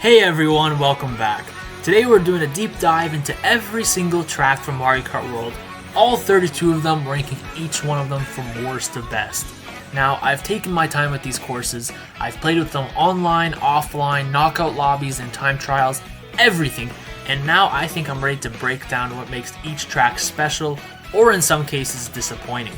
Hey everyone, welcome back. Today we're doing a deep dive into every single track from Mario Kart World, all 32 of them, ranking each one of them from worst to best. Now, I've taken my time with these courses, I've played with them online, offline, knockout lobbies, and time trials, everything, and now I think I'm ready to break down what makes each track special, or in some cases disappointing.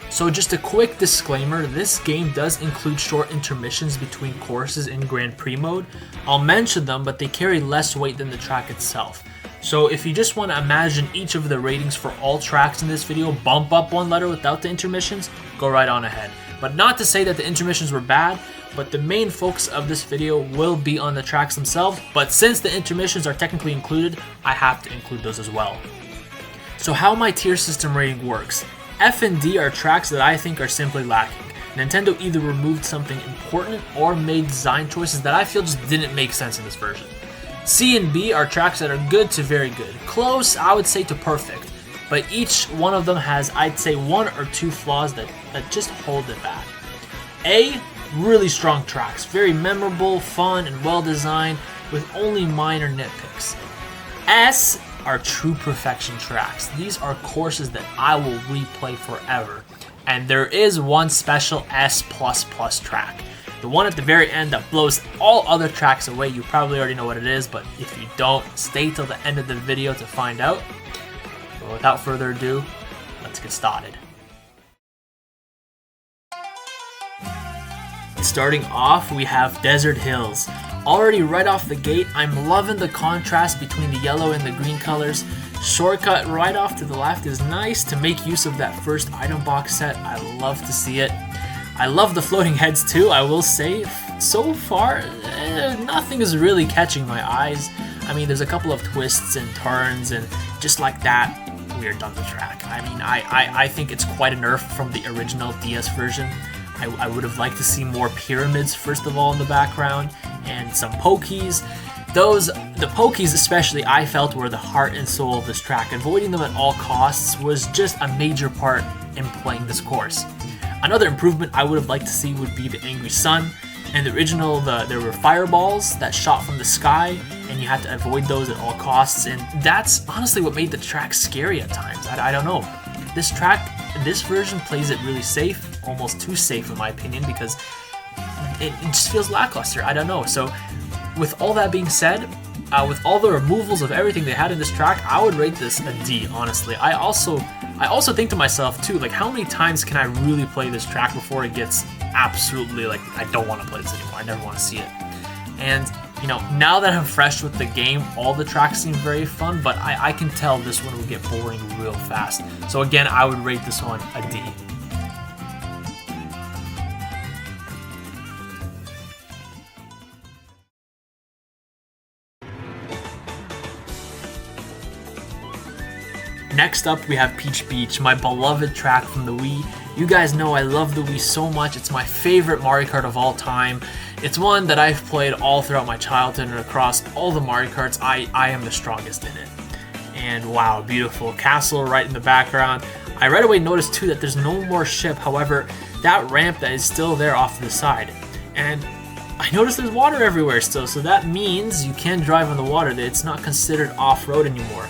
So just a quick disclaimer, this game does include short intermissions between courses in Grand Prix mode. I'll mention them, but they carry less weight than the track itself. So if you just want to imagine each of the ratings for all tracks in this video, bump up one letter without the intermissions, go right on ahead. But not to say that the intermissions were bad, but the main focus of this video will be on the tracks themselves, but since the intermissions are technically included, I have to include those as well. So how my tier system rating works. F and D are tracks that I think are simply lacking. Nintendo either removed something important or made design choices that I feel just didn't make sense in this version. C and B are tracks that are good to very good. Close, I would say, to perfect. But each one of them has, I'd say, one or two flaws that just hold it back. A, really strong tracks. Very memorable, fun, and well designed with only minor nitpicks. S are true perfection tracks. These are courses that I will replay forever. And there is one special S++ track. The one at the very end that blows all other tracks away. You probably already know what it is, but if you don't, stay till the end of the video to find out. But without further ado, let's get started. Starting off, we have Desert Hills. Already right off the gate, I'm loving the contrast between the yellow and the green colors. Shortcut right off to the left is nice to make use of that first item box set. I love to see it. I love the floating heads too, I will say. So far, nothing is really catching my eyes. I mean, there's a couple of twists and turns, and just like that, we are done the track. I mean, I think it's quite a nerf from the original DS version. I would have liked to see more pyramids, first of all, in the background, and some pokies. The pokies especially, I felt were the heart and soul of this track. Avoiding them at all costs was just a major part in playing this course. Another improvement I would have liked to see would be the Angry Sun. In the original, there were fireballs that shot from the sky, and you had to avoid those at all costs, and that's honestly what made the track scary at times. I don't know. This version plays it really safe, almost too safe in my opinion, because it just feels lackluster. I don't know. So with all that being said, with all the removals of everything they had in this track, I would rate this a D, honestly. I also think to myself too, like, how many times can I really play this track before it gets absolutely like, I don't want to play this anymore, I never want to see it. And you know, now that I'm fresh with the game, all the tracks seem very fun, but I can tell this one would get boring real fast. So again, I would rate this one a D. Next up, we have Peach Beach, my beloved track from the Wii. You guys know I love the Wii so much. It's my favorite Mario Kart of all time. It's one that I've played all throughout my childhood, and across all the Mario Karts, I am the strongest in it. And wow, beautiful castle right in the background. I right away noticed too that there's no more ship. However, that ramp that is still there off to the side. And I noticed there's water everywhere still, so that means you can drive on the water. That it's not considered off-road anymore.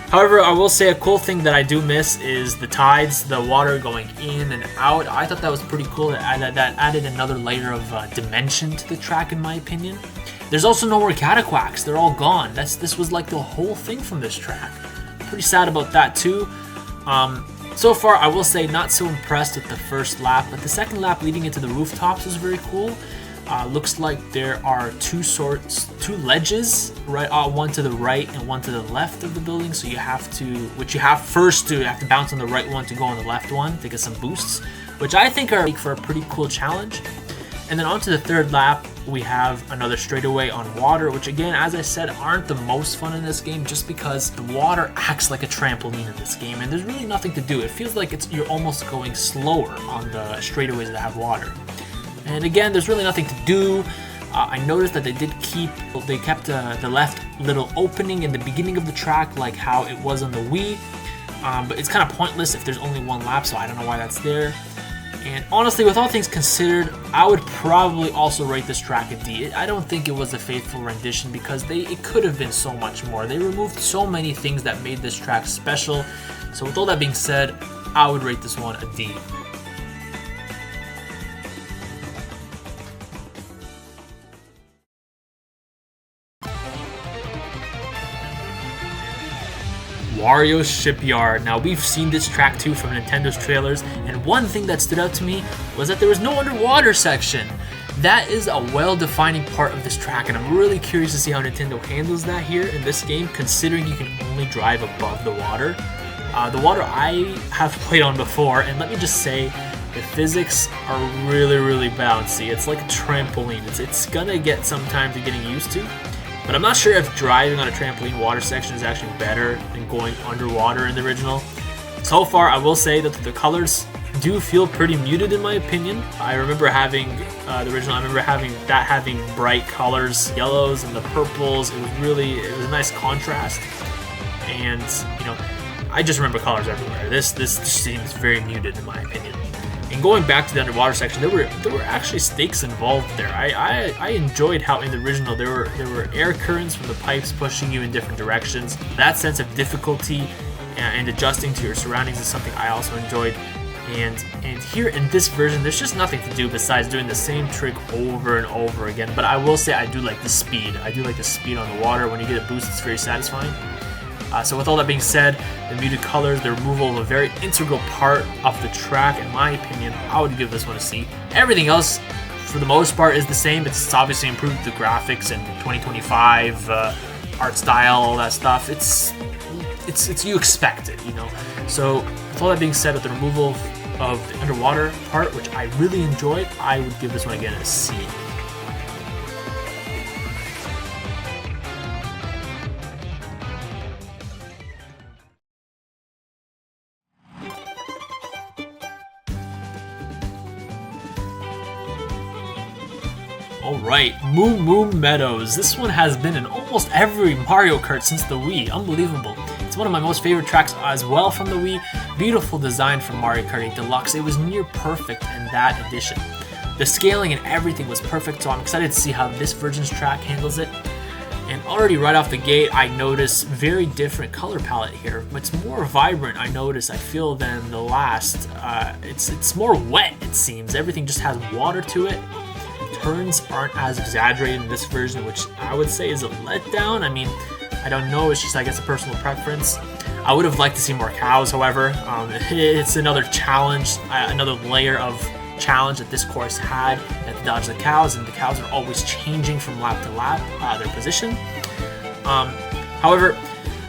However, I will say a cool thing that I do miss is the tides, the water going in and out. I thought that was pretty cool. That added another layer of dimension to the track, in my opinion. There's also no more cataquacks. They're all gone. This was like the whole thing from this track. Pretty sad about that too. So far, I will say not so impressed with the first lap, but the second lap leading into the rooftops was very cool. Looks like there are two ledges, right? One to the right and one to the left of the building. So you have to bounce on the right one to go on the left one to get some boosts, which I think are for a pretty cool challenge. And then on to the third lap, we have another straightaway on water, which again, as I said, aren't the most fun in this game, just because the water acts like a trampoline in this game, and there's really nothing to do. It feels like you're almost going slower on the straightaways that have water. And again, there's really nothing to do. I noticed that they kept the left little opening in the beginning of the track, like how it was on the Wii. But it's kind of pointless if there's only one lap, so I don't know why that's there. And honestly, with all things considered, I would probably also rate this track a D. I don't think it was a faithful rendition because it could have been so much more. They removed so many things that made this track special. So with all that being said, I would rate this one a D. Wario Shipyard. Now, we've seen this track too from Nintendo's trailers, and one thing that stood out to me was that there was no underwater section. That is a well-defining part of this track, and I'm really curious to see how Nintendo handles that here in this game, considering you can only drive above the water. The water I have played on before, and let me just say, the physics are really bouncy. It's like a trampoline. It's gonna get some time to getting used to. But I'm not sure if driving on a trampoline water section is actually better than going underwater in the original. So far, I will say that the colors do feel pretty muted in my opinion. I remember having the original. I remember having bright colors, yellows and the purples. It was a nice contrast, and you know, I just remember colors everywhere. This seems very muted in my opinion. And going back to the underwater section, there were actually stakes involved there. I enjoyed how in the original there were air currents from the pipes pushing you in different directions. That sense of difficulty and adjusting to your surroundings is something I also enjoyed. And here in this version, there's just nothing to do besides doing the same trick over and over again. But I will say I do like the speed. I do like the speed on the water. When you get a boost, it's very satisfying. So with all that being said, the muted colors, the removal of a very integral part of the track, in my opinion, I would give this one a C. Everything else, for the most part, is the same. It's obviously improved the graphics and 2025 art style, all that stuff. It's you expect it, you know. So with all that being said, with the removal of the underwater part, which I really enjoyed, I would give this one again a C. Alright, Moo Moo Meadows. This one has been in almost every Mario Kart since the Wii. Unbelievable. It's one of my most favorite tracks as well from the Wii. Beautiful design from Mario Kart 8 Deluxe. It was near perfect in that edition. The scaling and everything was perfect, so I'm excited to see how this version's track handles it. And already right off the gate, I notice very different color palette here. It's more vibrant, I feel, than the last. It's more wet, it seems. Everything just has water to it. Turns aren't as exaggerated in this version, which I would say is a letdown. I mean, I don't know, it's just, I guess, a personal preference. I would have liked to see more cows, however. It's another challenge, another layer of challenge that this course had, that to dodge the cows, and the cows are always changing from lap to lap, their position. However,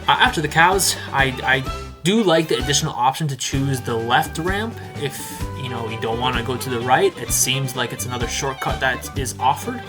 after the cows, I do like the additional option to choose the left ramp if you don't want to go to the right. It seems like it's another shortcut that is offered.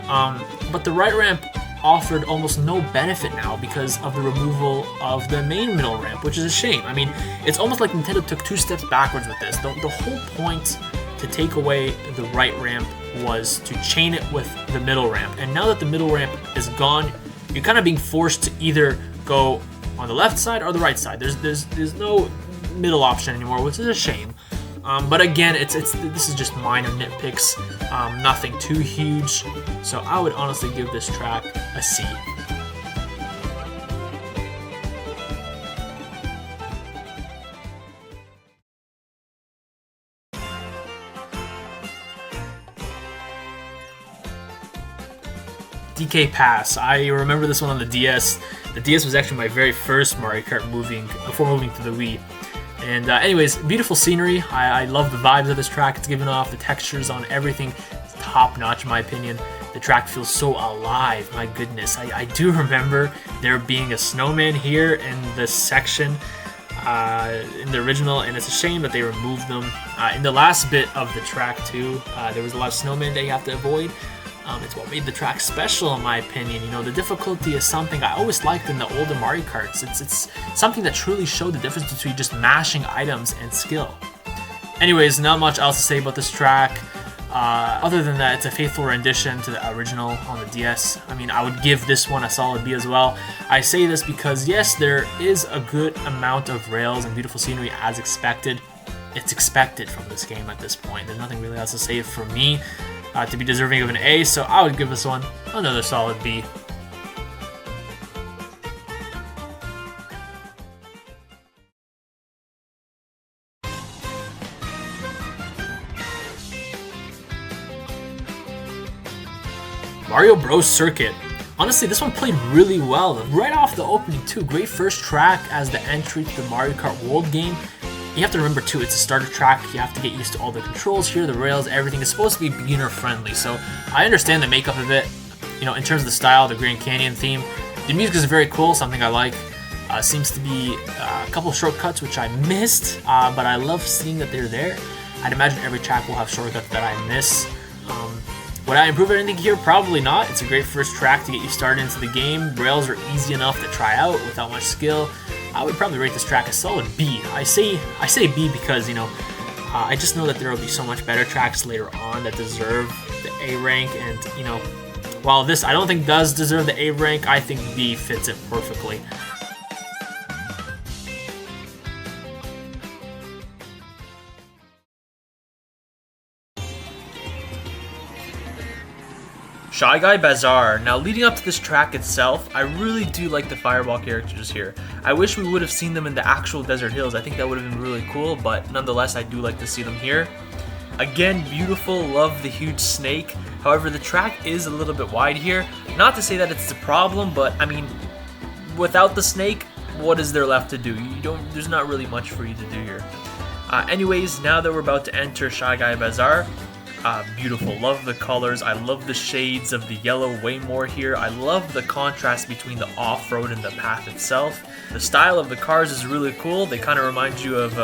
But the right ramp offered almost no benefit now because of the removal of the main middle ramp, which is a shame. I mean, it's almost like Nintendo took 2 steps backwards with this. The whole point to take away the right ramp was to chain it with the middle ramp. And now that the middle ramp is gone, you're kind of being forced to either go on the left side or the right side. There's no middle option anymore, which is a shame. But again, this is just minor nitpicks, nothing too huge. So I would honestly give this track a C. DK Pass. I remember this one on the DS. The DS was actually my very first Mario Kart before moving to the Wii. And anyways, beautiful scenery. I love the vibes of this track. It's giving off the textures on everything. It's top notch in my opinion. The track feels so alive, my goodness. I do remember there being a snowman here in this section in the original, and it's a shame that they removed them. In the last bit of the track too, there was a lot of snowmen that you have to avoid. It's what made the track special in my opinion. The difficulty is something I always liked in the older Mario Karts. It's something that truly showed the difference between just mashing items and skill. Anyways, not much else to say about this track. Other than that, it's a faithful rendition to the original on the DS. I mean, I would give this one a solid B as well. I say this because yes, there is a good amount of rails and beautiful scenery as expected. it's expected from this game at this point. There's nothing really else to say for me to be deserving of an A, so I would give this one another solid B. Mario Bros. Circuit. Honestly, this one played really well. Right off the opening too. Great first track as the entry to the Mario Kart World game. You have to remember too, it's a starter track. You have to get used to all the controls here, the rails, everything. It's supposed to be beginner friendly. So I understand the makeup of it. You know, in terms of the style, the Grand Canyon theme. The music is very cool, something I like. Seems to be a couple shortcuts which I missed, but I love seeing that they're there. I'd imagine every track will have shortcuts that I miss. Would I improve anything here? Probably not. It's a great first track to get you started into the game. Rails are easy enough to try out without much skill. I would probably rate this track a solid B. I say B because, you know, I just know that there will be so much better tracks later on that deserve the A rank. And, you know, while this I don't think does deserve the A rank, I think B fits it perfectly. Shy Guy Bazaar. Now, leading up to this track itself, I really do like the fireball characters here. I wish we would have seen them in the actual desert hills. I think that would have been really cool, but nonetheless, I do like to see them here. Again, beautiful, love the huge snake. However, the track is a little bit wide here. Not to say that it's a problem, but I mean, without the snake, what is there left to do? There's not really much for you to do here. Anyways, now that we're about to enter Shy Guy Bazaar, beautiful. Love the colors. I love the shades of the yellow way more here. I love the contrast between the off-road and the path itself. The style of the cars is really cool. They kind of remind you of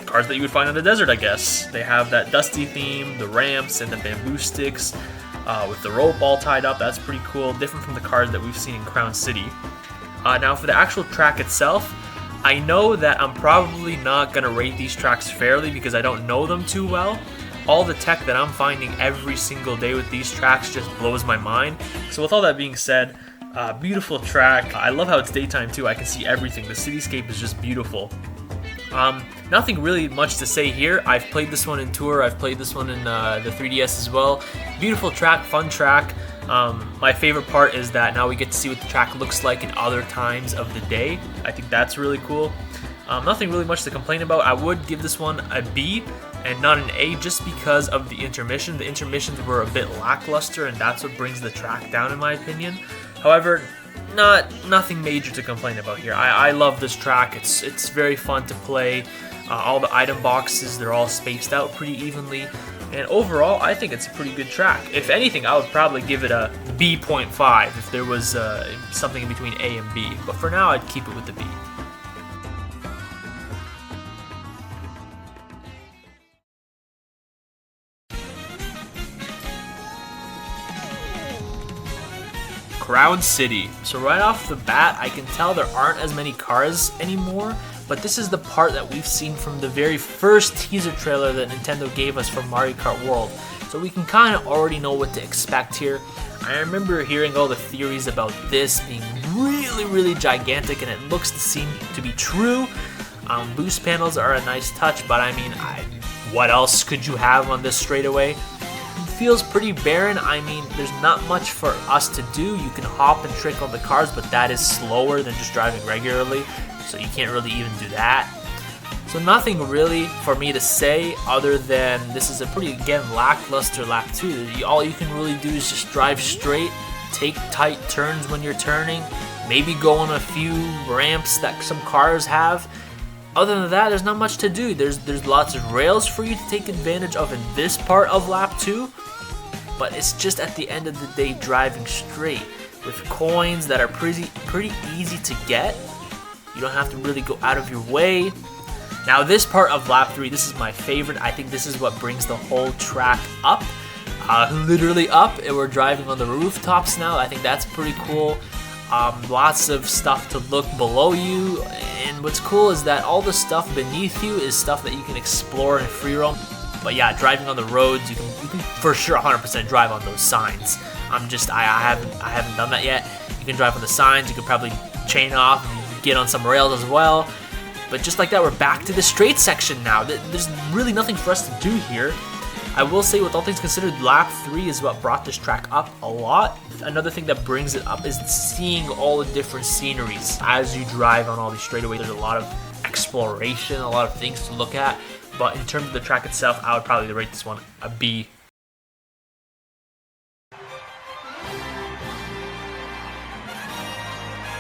cars that you would find in the desert, I guess. They have that dusty theme, the ramps, and the bamboo sticks with the rope all tied up. That's pretty cool. Different from the cars that we've seen in Crown City. Now for the actual track itself, I know that I'm probably not going to rate these tracks fairly because I don't know them too well. All the tech that I'm finding every single day with these tracks just blows my mind. So with all that being said, beautiful track. I love how it's daytime too. I can see everything. The cityscape is just beautiful. Nothing really much to say here. I've played this one in Tour. I've played this one in the 3DS as well. Beautiful track, fun track. My favorite part is that now we get to see what the track looks like in other times of the day. I think that's really cool. Nothing really much to complain about. I would give this one a B and not an A just because of the intermission. The intermissions were a bit lackluster, and that's what brings the track down in my opinion. However, nothing major to complain about here. I love this track. It's very fun to play. All the item boxes, they're all spaced out pretty evenly. And overall, I think it's a pretty good track. If anything, I would probably give it a B.5 if there was something in between A and B. But for now, I'd keep it with the B. Crown City. So right off the bat, I can tell there aren't as many cars anymore, but this is the part that we've seen from the very first teaser trailer that Nintendo gave us for Mario Kart World. So we can kind of already know what to expect here. I remember hearing all the theories about this being really, really gigantic, and it looks to seem to be true. Boost panels are a nice touch, but I mean, what else could you have on this straightaway? Feels pretty barren. I mean, there's not much for us to do. You can hop and trick on the cars, but that is slower than just driving regularly, so you can't really even do that. So nothing really for me to say other than this is a pretty, again, lackluster lap 2. All you can really do is just drive straight, take tight turns when you're turning, maybe go on a few ramps that some cars have. Other than that, there's not much to do. There's lots of rails for you to take advantage of in this part of lap 2, but it's just at the end of the day driving straight with coins that are pretty easy to get. You don't have to really go out of your way. Now this part of lap 3, this is my favorite. I think this is what brings the whole track up, literally up, and we're driving on the rooftops now. I think that's pretty cool. Lots of stuff to look below you, and what's cool is that all the stuff beneath you is stuff that you can explore and free roam. But yeah, driving on the roads, you can for sure 100% drive on those signs. I haven't done that yet. You can drive on the signs. You can probably chain off and get on some rails as well. But just like that, we're back to the straight section now. There's really nothing for us to do here. I will say, with all things considered, lap 3 is what brought this track up a lot. Another thing that brings it up is seeing all the different sceneries. As you drive on all these straightaways, there's a lot of exploration, a lot of things to look at. But in terms of the track itself, I would probably rate this one a B.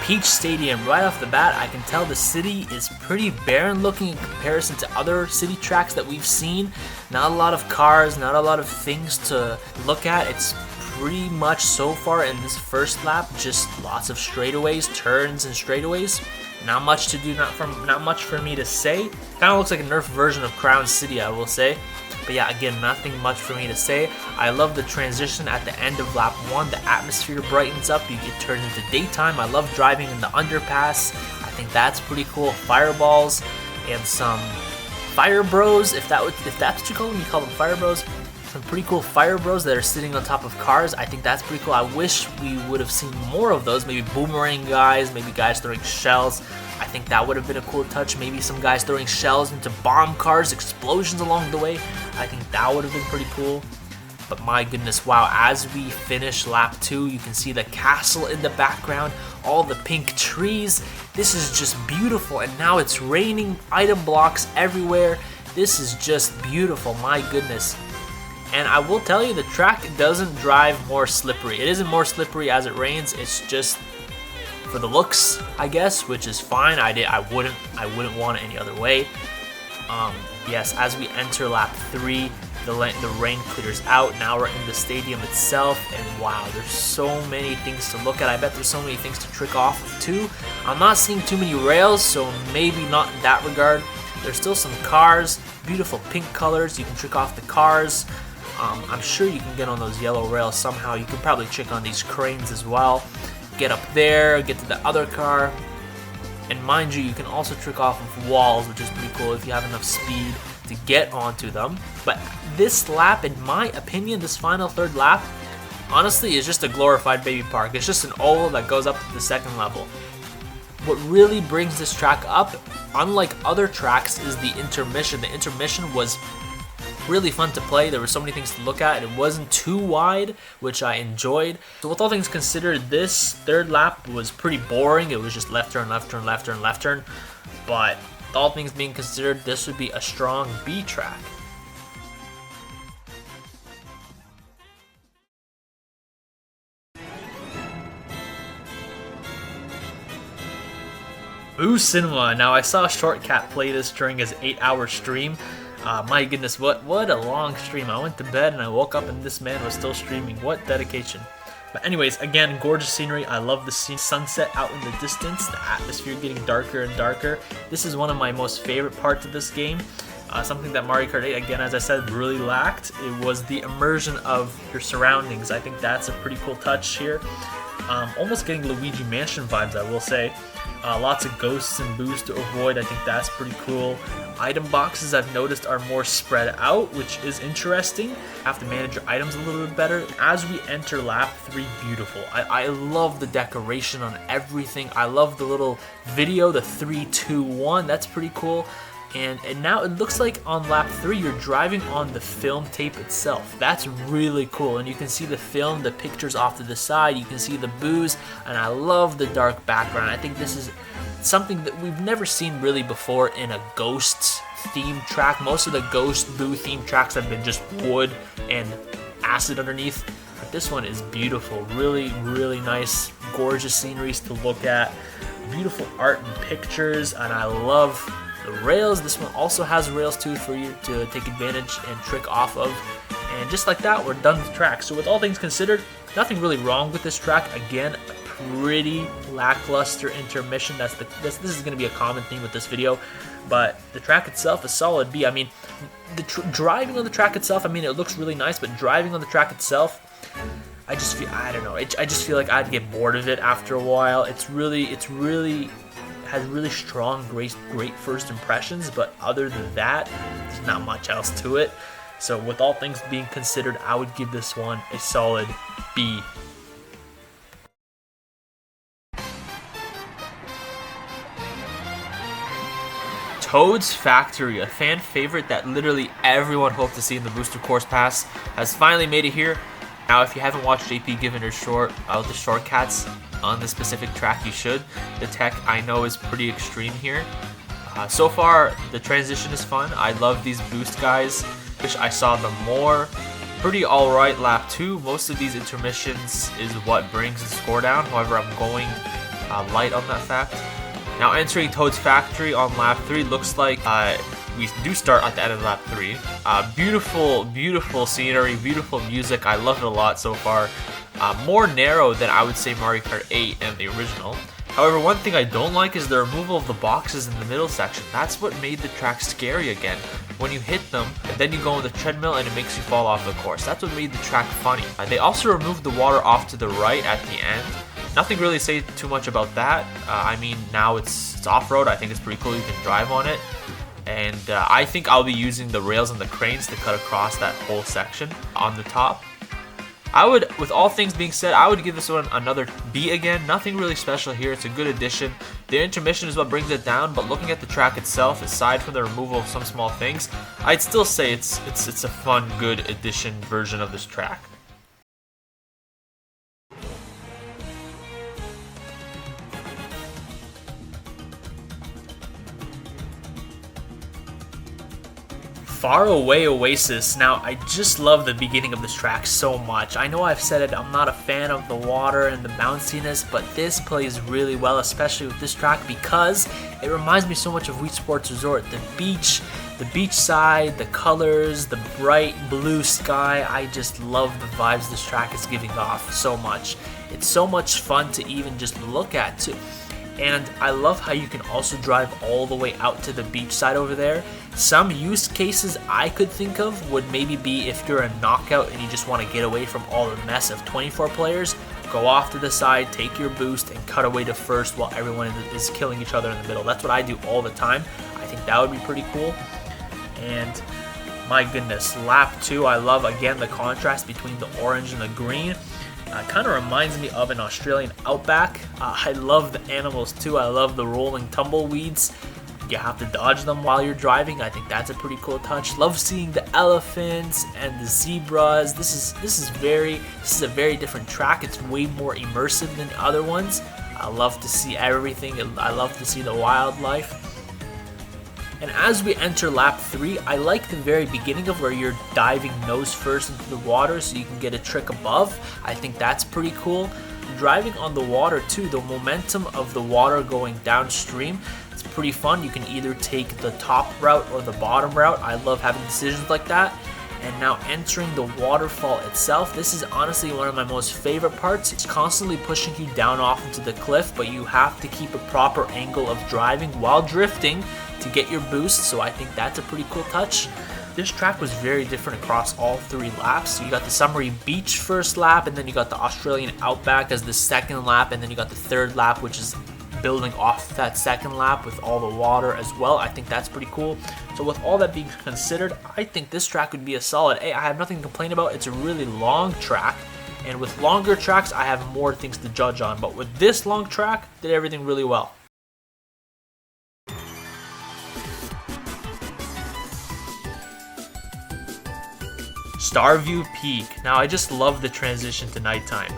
Peach Stadium, right off the bat, I can tell the city is pretty barren looking in comparison to other city tracks that we've seen. Not a lot of cars, not a lot of things to look at. It's pretty much so far in this first lap, just lots of straightaways, turns and straightaways. Not much to do, not much for me to say. Kind of looks like a nerf version of Crown City, I will say. But yeah, again, nothing much for me to say. I love the transition at the end of lap 1. The atmosphere brightens up. It turns into daytime. I love driving in the underpass. I think that's pretty cool. Fireballs and some fire bros, if that's what you call them. You call them fire bros. Some pretty cool fire bros that are sitting on top of cars. I think that's pretty cool. I wish we would have seen more of those. Maybe boomerang guys, maybe guys throwing shells. I think that would have been a cool touch. Maybe some guys throwing shells into bomb cars, explosions along the way. I think that would have been pretty cool. But my goodness, wow, as we finish lap 2, you can see the castle in the background, all the pink trees. This is just beautiful, and now it's raining item blocks everywhere. This is just beautiful, my goodness. And I will tell you, the track doesn't drive more slippery. It isn't more slippery as it rains. It's just for the looks, I guess, which is fine. I wouldn't want it any other way. Yes, as we enter lap 3, the rain clears out. Now we're in the stadium itself, and wow, there's so many things to look at. I bet there's so many things to trick off of too. I'm not seeing too many rails, so maybe not in that regard. There's still some cars, beautiful pink colors. You can trick off the cars. I'm sure you can get on those yellow rails somehow. You can probably trick on these cranes as well. Get up there, get to the other car. And mind you, you can also trick off of walls, which is pretty cool if you have enough speed to get onto them. But this lap, in my opinion, this final third lap, honestly is just a glorified baby park. It's just an oval that goes up to the second level. What really brings this track up, unlike other tracks, is the intermission. The intermission was really fun to play. There were so many things to look at. It wasn't too wide, which I enjoyed. So with all things considered, this third lap was pretty boring. It was just left turn, left turn, left turn, left turn. But all things being considered, this would be a strong B track. Boo Cinema. Now, I saw Shortcat play this during his 8-hour stream. My goodness, what a long stream. I went to bed and I woke up and this man was still streaming. What dedication. But anyways, again, gorgeous scenery. I love the sunset out in the distance, the atmosphere getting darker and darker. This is one of my most favorite parts of this game. Something that Mario Kart 8, again, as I said, really lacked. It was the immersion of your surroundings. I think that's a pretty cool touch here. Almost getting Luigi Mansion vibes, I will say. Lots of ghosts and boos to avoid. I think that's pretty cool. Item boxes, I've noticed, are more spread out, which is interesting. Have to manage your items a little bit better. As we enter lap 3, beautiful. I love the decoration on everything. I love the little video, the 3, 2, 1. That's pretty cool. And now it looks like on lap 3 you're driving on the film tape itself. That's really cool, and you can see the film, the pictures off to the side, you can see the boos, and I love the dark background. I think this is something that we've never seen really before in a ghost themed track. Most of the ghost boo themed tracks have been just wood and acid underneath, but this one is beautiful. Really, really nice, gorgeous sceneries to look at, beautiful art and pictures, and I love the rails. This one also has rails too for you to take advantage and trick off of. And just like that, we're done with the track. So with all things considered, nothing really wrong with this track. Again, a pretty lackluster intermission. This is going to be a common theme with this video. But the track itself is solid B. I mean, the driving on the track itself, I mean, it looks really nice, but driving on the track itself, I just feel, I don't know, I just feel like I'd get bored of it after a while. It's really has really strong, great first impressions, but other than that, there's not much else to it. So with all things being considered, I would give this one a solid B. Toad's Factory, a fan favorite that literally everyone hoped to see in the Booster Course Pass, has finally made it here. Now, if you haven't watched JP given her the shortcuts on this specific track, you should. The tech, I know, is pretty extreme here. So far, the transition is fun. I love these boost guys. Wish I saw them more. Pretty alright lap 2. Most of these intermissions is what brings the score down. However, I'm going light on that fact. Now entering Toad's Factory on lap 3, looks like we do start at the end of lap 3. Beautiful, beautiful scenery, beautiful music. I love it a lot so far. More narrow than I would say Mario Kart 8 and the original. However, one thing I don't like is the removal of the boxes in the middle section. That's what made the track scary again. When you hit them, and then you go on the treadmill and it makes you fall off the course. That's what made the track funny. They also removed the water off to the right at the end. Nothing really to say too much about that. I mean, now it's off-road. I think it's pretty cool you can drive on it. And I think I'll be using the rails and the cranes to cut across that whole section on the top. With all things being said, I would give this one another B again. Nothing really special here. It's a good addition. The intermission is what brings it down, but looking at the track itself, aside from the removal of some small things, I'd still say it's a fun, good addition version of this track. Faraway Oasis. Now, I just love the beginning of this track so much. I know I've said it, I'm not a fan of the water and the bounciness, but this plays really well, especially with this track, because it reminds me so much of Wii Sports Resort. The beach side, the colors, the bright blue sky. I just love the vibes this track is giving off so much. It's so much fun to even just look at too. And I love how you can also drive all the way out to the beach side over there. Some use cases I could think of would maybe be if you're a knockout and you just want to get away from all the mess of 24 players, go off to the side, take your boost, and cut away to first while everyone is killing each other in the middle. That's what I do all the time. I think that would be pretty cool. And my goodness, lap 2, I love again the contrast between the orange and the green. Kind of reminds me of an Australian outback. I love the animals too. I love the rolling tumbleweeds. You have to dodge them while you're driving. I think that's a pretty cool touch. Love seeing the elephants and the zebras. This is a very different track. It's way more immersive than other ones. I love to see everything. I love to see the wildlife. And as we enter lap 3, I like the very beginning of where you're diving nose first into the water so you can get a trick above. I think that's pretty cool. Driving on the water too, the momentum of the water going downstream, it's pretty fun. You can either take the top route or the bottom route. I love having decisions like that. And now entering the waterfall itself, this is honestly one of my most favorite parts. It's constantly pushing you down off into the cliff, but you have to keep a proper angle of driving while drifting to get your boost, so I think that's a pretty cool touch. This track was very different across all 3 laps. So you got the summery beach first lap, and then you got the Australian outback as the second lap, and then you got the third lap, which is building off that second lap with all the water as well. I think that's pretty cool. So with all that being considered, I think this track would be a solid A. I have nothing to complain about. It's a really long track, and with longer tracks, I have more things to judge on. But with this long track, did everything really well. Starview Peak. Now, I just love the transition to nighttime.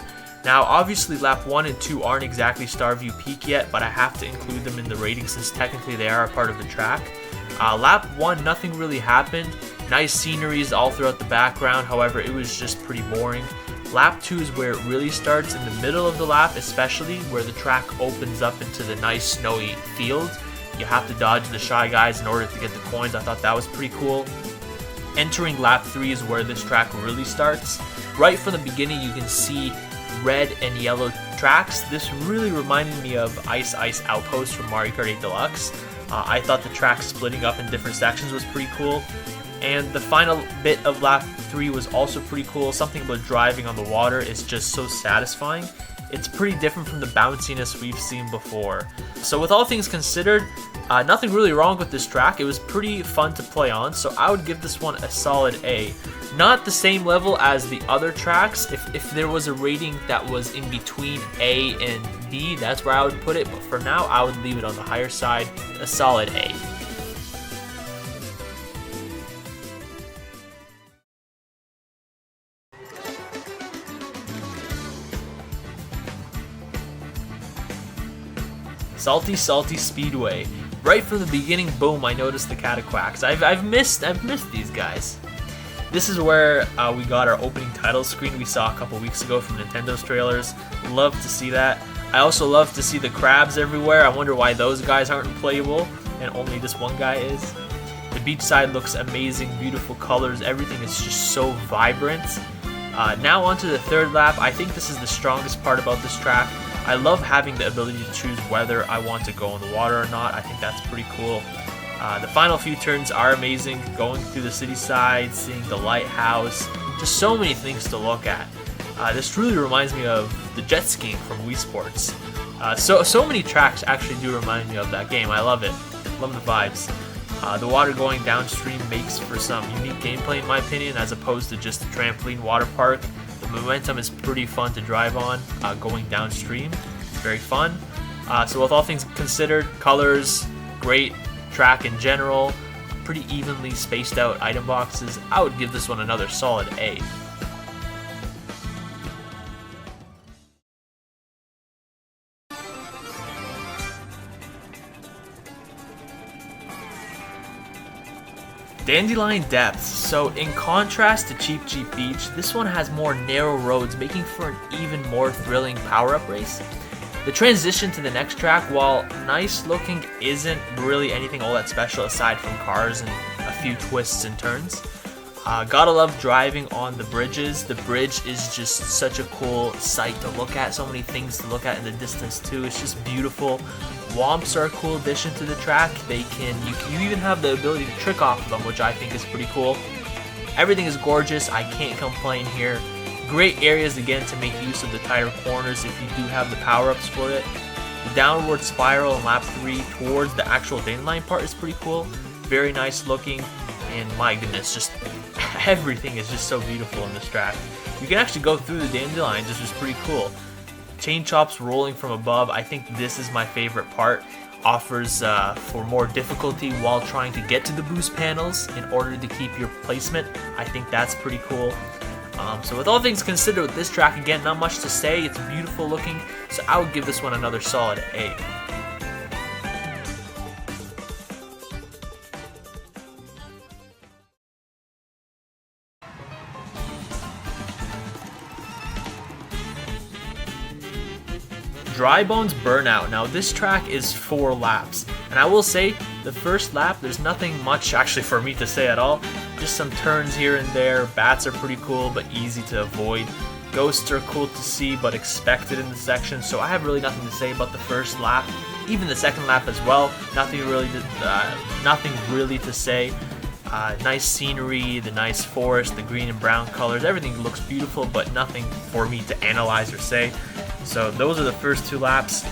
Now, obviously, lap 1 and 2 aren't exactly Starview Peak yet, but I have to include them in the rating since technically they are a part of the track. Lap 1, nothing really happened. Nice sceneries all throughout the background, however, it was just pretty boring. Lap 2 is where it really starts, in the middle of the lap especially, where the track opens up into the nice snowy field. You have to dodge the Shy Guys in order to get the coins. I thought that was pretty cool. Entering lap 3 is where this track really starts. Right from the beginning, you can see red and yellow tracks. This really reminded me of Ice Ice Outpost from Mario Kart 8 Deluxe. I thought the track splitting up in different sections was pretty cool. And the final bit of lap 3 was also pretty cool. Something about driving on the water is just so satisfying. It's pretty different from the bounciness we've seen before. So with all things considered, nothing really wrong with this track. It was pretty fun to play on, so I would give this one a solid A. Not the same level as the other tracks. If there was a rating that was in between A and B, that's where I would put it. But for now, I would leave it on the higher side, a solid A. Salty Salty Speedway. Right from the beginning, boom, I noticed the Cataquacks. I've missed these guys. This is where we got our opening title screen we saw a couple weeks ago from Nintendo's trailers. Love to see that. I also love to see the crabs everywhere. I wonder why those guys aren't playable and only this one guy is. The beachside looks amazing, beautiful colors, everything is just so vibrant. Now onto the third lap. I think this is the strongest part about this track. I love having the ability to choose whether I want to go in the water or not. I think that's pretty cool. The final few turns are amazing, going through the city side, seeing the lighthouse, just so many things to look at. This really reminds me of the jet skiing from Wii Sports. So many tracks actually do remind me of that game. I love it. Love the vibes. The water going downstream makes for some unique gameplay in my opinion, as opposed to just a trampoline water park. The momentum is pretty fun to drive on, going downstream. It's very fun. So with all things considered, colors, great, track in general, pretty evenly spaced out item boxes, I would give this one another solid A. Dandelion Depths. So in contrast to Cheep Beach, this one has more narrow roads, making for an even more thrilling power-up race. The transition to the next track, while nice looking, isn't really anything all that special aside from cars and a few twists and turns. Gotta love driving on the bridges. The bridge is just such a cool sight to look at. So many things to look at in the distance too. It's just beautiful. Womps are a cool addition to the track. You even have the ability to trick off of them, which I think is pretty cool. Everything is gorgeous. I can't complain here. Great areas again to make use of the tighter corners if you do have the power-ups for it. The downward spiral in lap 3 towards the actual dandelion part is pretty cool. Very nice looking, and my goodness, just everything is just so beautiful in this track. You can actually go through the dandelions, which is pretty cool. Chain chops rolling from above, I think this is my favorite part. Offers for more difficulty while trying to get to the boost panels in order to keep your placement. I think that's pretty cool. So with all things considered with this track, again, not much to say. It's beautiful looking, so I would give this one another solid A. Dry Bones Burnout. Now this track is 4 laps, and I will say the first lap there's nothing much actually for me to say at all. Just some turns here and there. Bats are pretty cool but easy to avoid. Ghosts are cool to see but expected in the section, so I have really nothing to say about the first lap. Even the second lap as well, nothing really to say. Nice scenery, the nice forest, the green and brown colors, everything looks beautiful, but nothing for me to analyze or say. So those are the first 2 laps.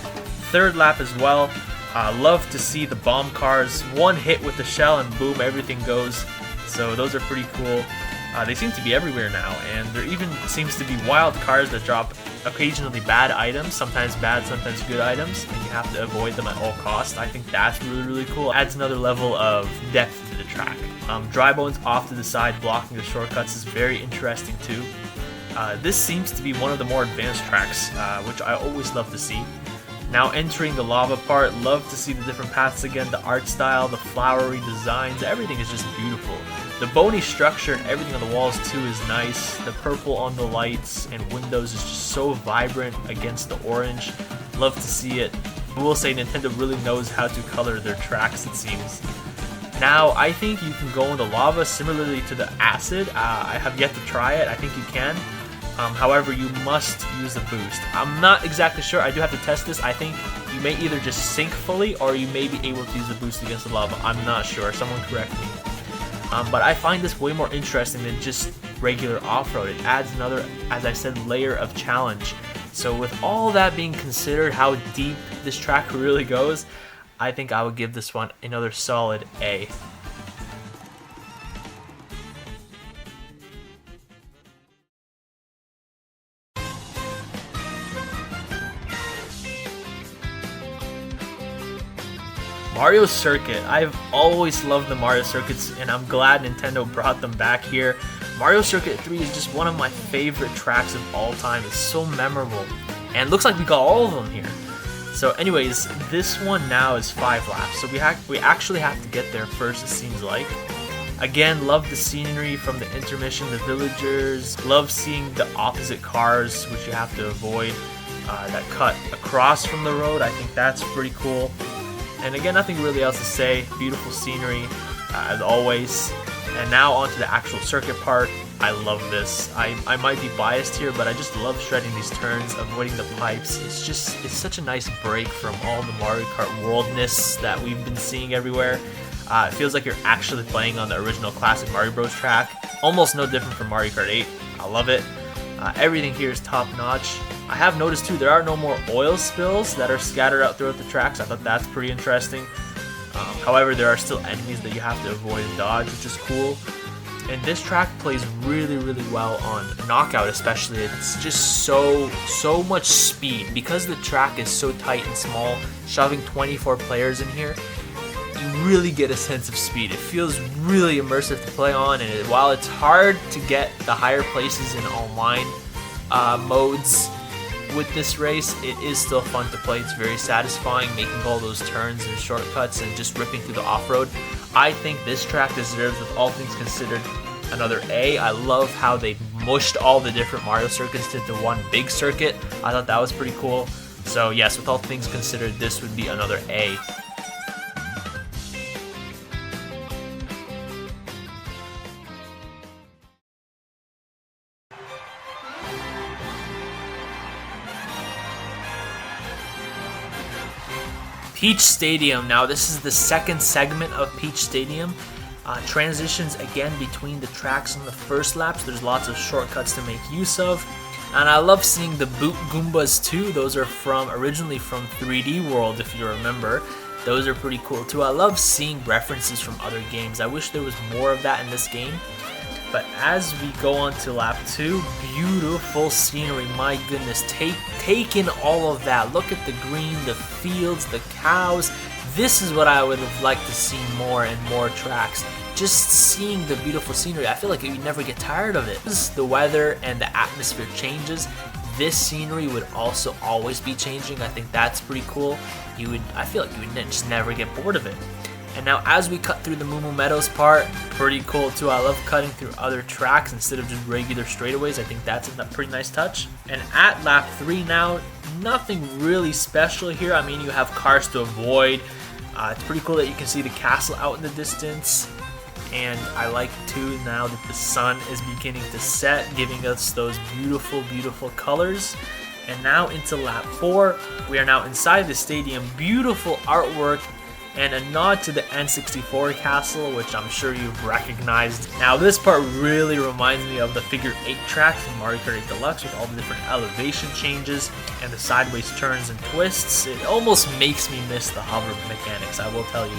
Third lap as well. Love to see the bomb cars. One hit with the shell and boom, everything goes. So those are pretty cool. They seem to be everywhere now, and there even seems to be wild cars that drop occasionally bad items, sometimes bad, sometimes good items, and you have to avoid them at all costs. I think that's really cool. Adds another level of depth to the track. Dry Bones off to the side blocking the shortcuts is very interesting too. This seems to be one of the more advanced tracks, which I always love to see. Now entering the lava part, love to see the different paths again, the art style, the flowery designs, everything is just beautiful. The bony structure and everything on the walls too is nice. The purple on the lights and windows is just so vibrant against the orange. Love to see it. I will say Nintendo really knows how to color their tracks, it seems. Now, I think you can go in the lava similarly to the acid. I have yet to try it. I think you can. However, you must use the boost. I'm not exactly sure. I do have to test this. I think you may either just sink fully or you may be able to use the boost against the lava. I'm not sure. Someone correct me. But I find this way more interesting than just regular off-road. It adds another, as I said, layer of challenge. So with all that being considered, how deep this track really goes, I think I would give this one another solid A. Mario Circuit. I've always loved the Mario Circuits, and I'm glad Nintendo brought them back here. Mario Circuit 3 is just one of my favorite tracks of all time. It's so memorable, and it looks like we got all of them here. So anyways, this one now is 5 laps, so we actually have to get there first, it seems like. Again, love the scenery from the intermission, the villagers, love seeing the opposite cars, which you have to avoid, that cut across from the road. I think that's pretty cool. And again, nothing really else to say, beautiful scenery, as always. And now onto the actual circuit part. I love this. I might be biased here, but I just love shredding these turns, avoiding the pipes. It's such a nice break from all the Mario Kart worldness that we've been seeing everywhere. It feels like you're actually playing on the original classic Mario Bros track. Almost no different from Mario Kart 8. I love it. Everything here is top notch. I have noticed too, there are no more oil spills that are scattered out throughout the tracks. I thought that's pretty interesting. However, there are still enemies that you have to avoid and dodge, which is cool. And this track plays really, really well on Knockout especially. It's just so much speed. Because the track is so tight and small, shoving 24 players in here, you really get a sense of speed. It feels really immersive to play on, and while it's hard to get the higher places in online modes with this race, it is still fun to play. It's very satisfying, making all those turns and shortcuts and just ripping through the off-road. I think this track deserves, with all things considered, another A. I love how they mushed all the different Mario circuits into one big circuit. I thought that was pretty cool. So yes, with all things considered, this would be another A. Peach Stadium. Now this is the second segment of Peach Stadium. Transitions again between the tracks on the first laps. There's lots of shortcuts to make use of. And I love seeing the Boot Goombas too. Those are originally from 3D World, if you remember. Those are pretty cool too. I love seeing references from other games. I wish there was more of that in this game. But as we go on to lap 2, beautiful scenery, my goodness. Take in all of that. Look at the green, the fields, the cows. This is what I would have liked to see more and more tracks. Just seeing the beautiful scenery, I feel like you never get tired of it. As the weather and the atmosphere changes, this scenery would also always be changing. I think that's pretty cool. I feel like you would just never get bored of it. And now as we cut through the Moo Moo Meadows part, pretty cool too. I love cutting through other tracks instead of just regular straightaways. I think that's a pretty nice touch. And at lap 3 now, nothing really special here. I mean, you have cars to avoid. It's pretty cool that you can see the castle out in the distance. And I like too now that the sun is beginning to set, giving us those beautiful, beautiful colors. And now into lap 4, we are now inside the stadium. Beautiful artwork and a nod to the N64 castle, which I'm sure you've recognized. Now this part really reminds me of the Figure 8 track from Mario Kart 8 Deluxe with all the different elevation changes and the sideways turns and twists. It almost makes me miss the hover mechanics, I will tell you.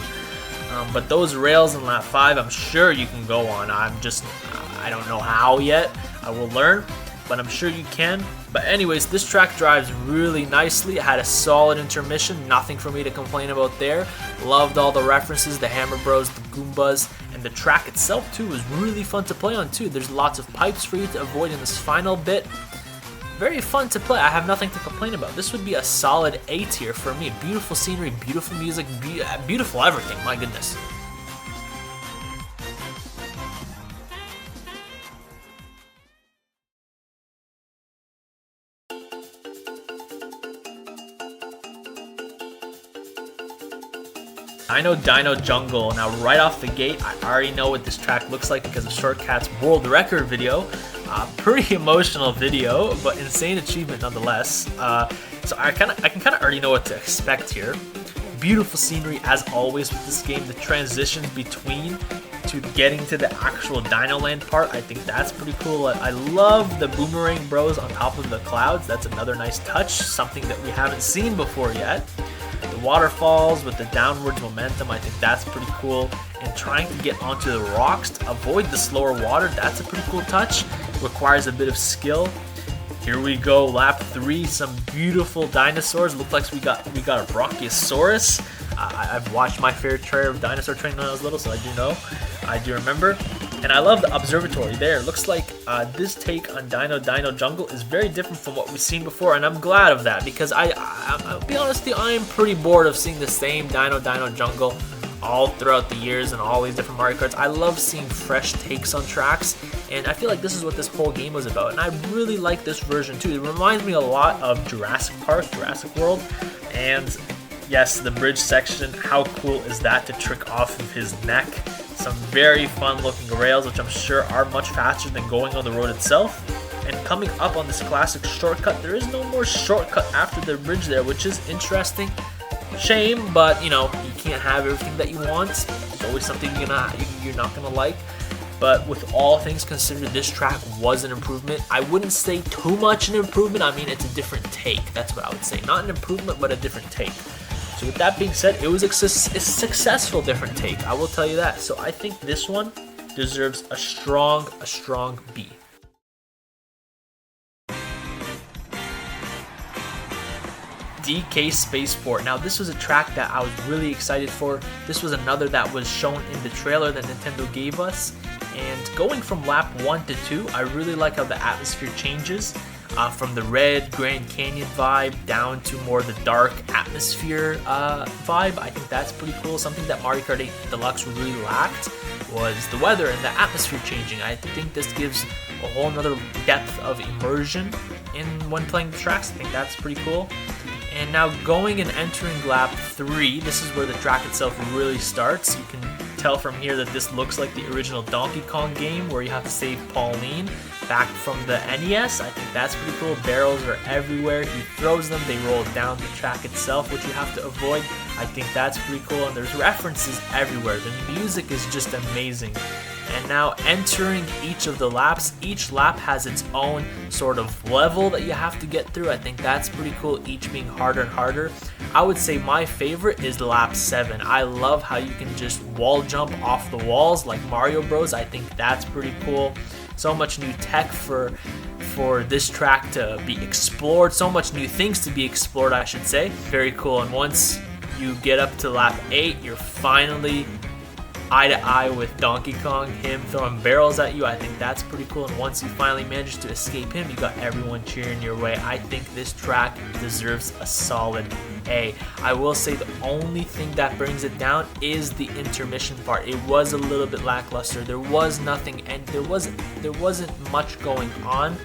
But those rails in lap 5, I'm sure you can go on. I don't know how yet. I will learn, but I'm sure you can. But anyways, this track drives really nicely. It had a solid intermission, nothing for me to complain about there. Loved all the references, the Hammer Bros, the Goombas, and the track itself too was really fun to play on too. There's lots of pipes for you to avoid in this final bit. Very fun to play. I have nothing to complain about. This would be a solid A tier for me. Beautiful scenery, beautiful music, beautiful everything, my goodness. Dino Jungle. Now right off the gate, I already know what this track looks like because of Shortcat's world record video. Pretty emotional video, but insane achievement nonetheless. So I can kind of already know what to expect here. Beautiful scenery as always with this game. The transitions between to getting to the actual Dino Land part, I think that's pretty cool. I love the Boomerang Bros on top of the clouds. That's another nice touch, something that we haven't seen before yet. The waterfalls with the downwards momentum, I think that's pretty cool. And trying to get onto the rocks to avoid the slower water, that's a pretty cool touch. Requires a bit of skill. Here we go, lap 3, some beautiful dinosaurs. Looks like we got a Brachiosaurus. I've watched my fair share of dinosaur training when I was little, so I do know. I do remember. And I love the observatory there. It looks like this take on Dino Jungle is very different from what we've seen before, and I'm glad of that because I'll be honest with you, I am pretty bored of seeing the same Dino Jungle all throughout the years and all these different Mario Karts. I love seeing fresh takes on tracks, and I feel like this is what this whole game was about, and I really like this version too. It reminds me a lot of Jurassic Park, Jurassic World, and yes, the bridge section, how cool is that to trick off of his neck? Some very fun looking rails, which I'm sure are much faster than going on the road itself. And coming up on this classic shortcut, there is no more shortcut after the bridge there, which is interesting. Shame, but you know, you can't have everything that you want. There's always something you're not gonna like. But with all things considered, this track was an improvement. I wouldn't say too much an improvement. I mean, it's a different take. That's what I would say. Not an improvement, but a different take. So with that being said, it was a successful different take. I will tell you that. So I think this one deserves a strong B. DK Spaceport. Now this was a track that I was really excited for. This was another that was shown in the trailer that Nintendo gave us. And going from lap 1 to 2, I really like how the atmosphere changes. From the red Grand Canyon vibe down to more the dark atmosphere vibe. I think that's pretty cool. Something that Mario Kart 8 Deluxe really lacked was the weather and the atmosphere changing. I think this gives a whole nother depth of immersion when playing the tracks. I think that's pretty cool. And now going and entering lap 3, this is where the track itself really starts. You can tell from here that this looks like the original Donkey Kong game where you have to save Pauline back from the NES. I think that's pretty cool. Barrels are everywhere. He throws them, they roll down the track itself, which you have to avoid. I think that's pretty cool, and there's references everywhere. The music is just amazing. And now entering each of the laps, each lap has its own sort of level that you have to get through. I think that's pretty cool, each being harder and harder. I would say my favorite is lap 7. I love how you can just wall jump off the walls like Mario Bros. I think that's pretty cool. So much new tech for this track to be explored, so much new things to be explored, I should say. Very cool. And once you get up to lap 8, you're finally eye to eye with Donkey Kong, him throwing barrels at you. I think that's pretty cool. And once you finally manage to escape him, you got everyone cheering your way. I think this track deserves a solid A. I will say the only thing that brings it down is the intermission part. It was a little bit lackluster. There was nothing, and there wasn't much going on.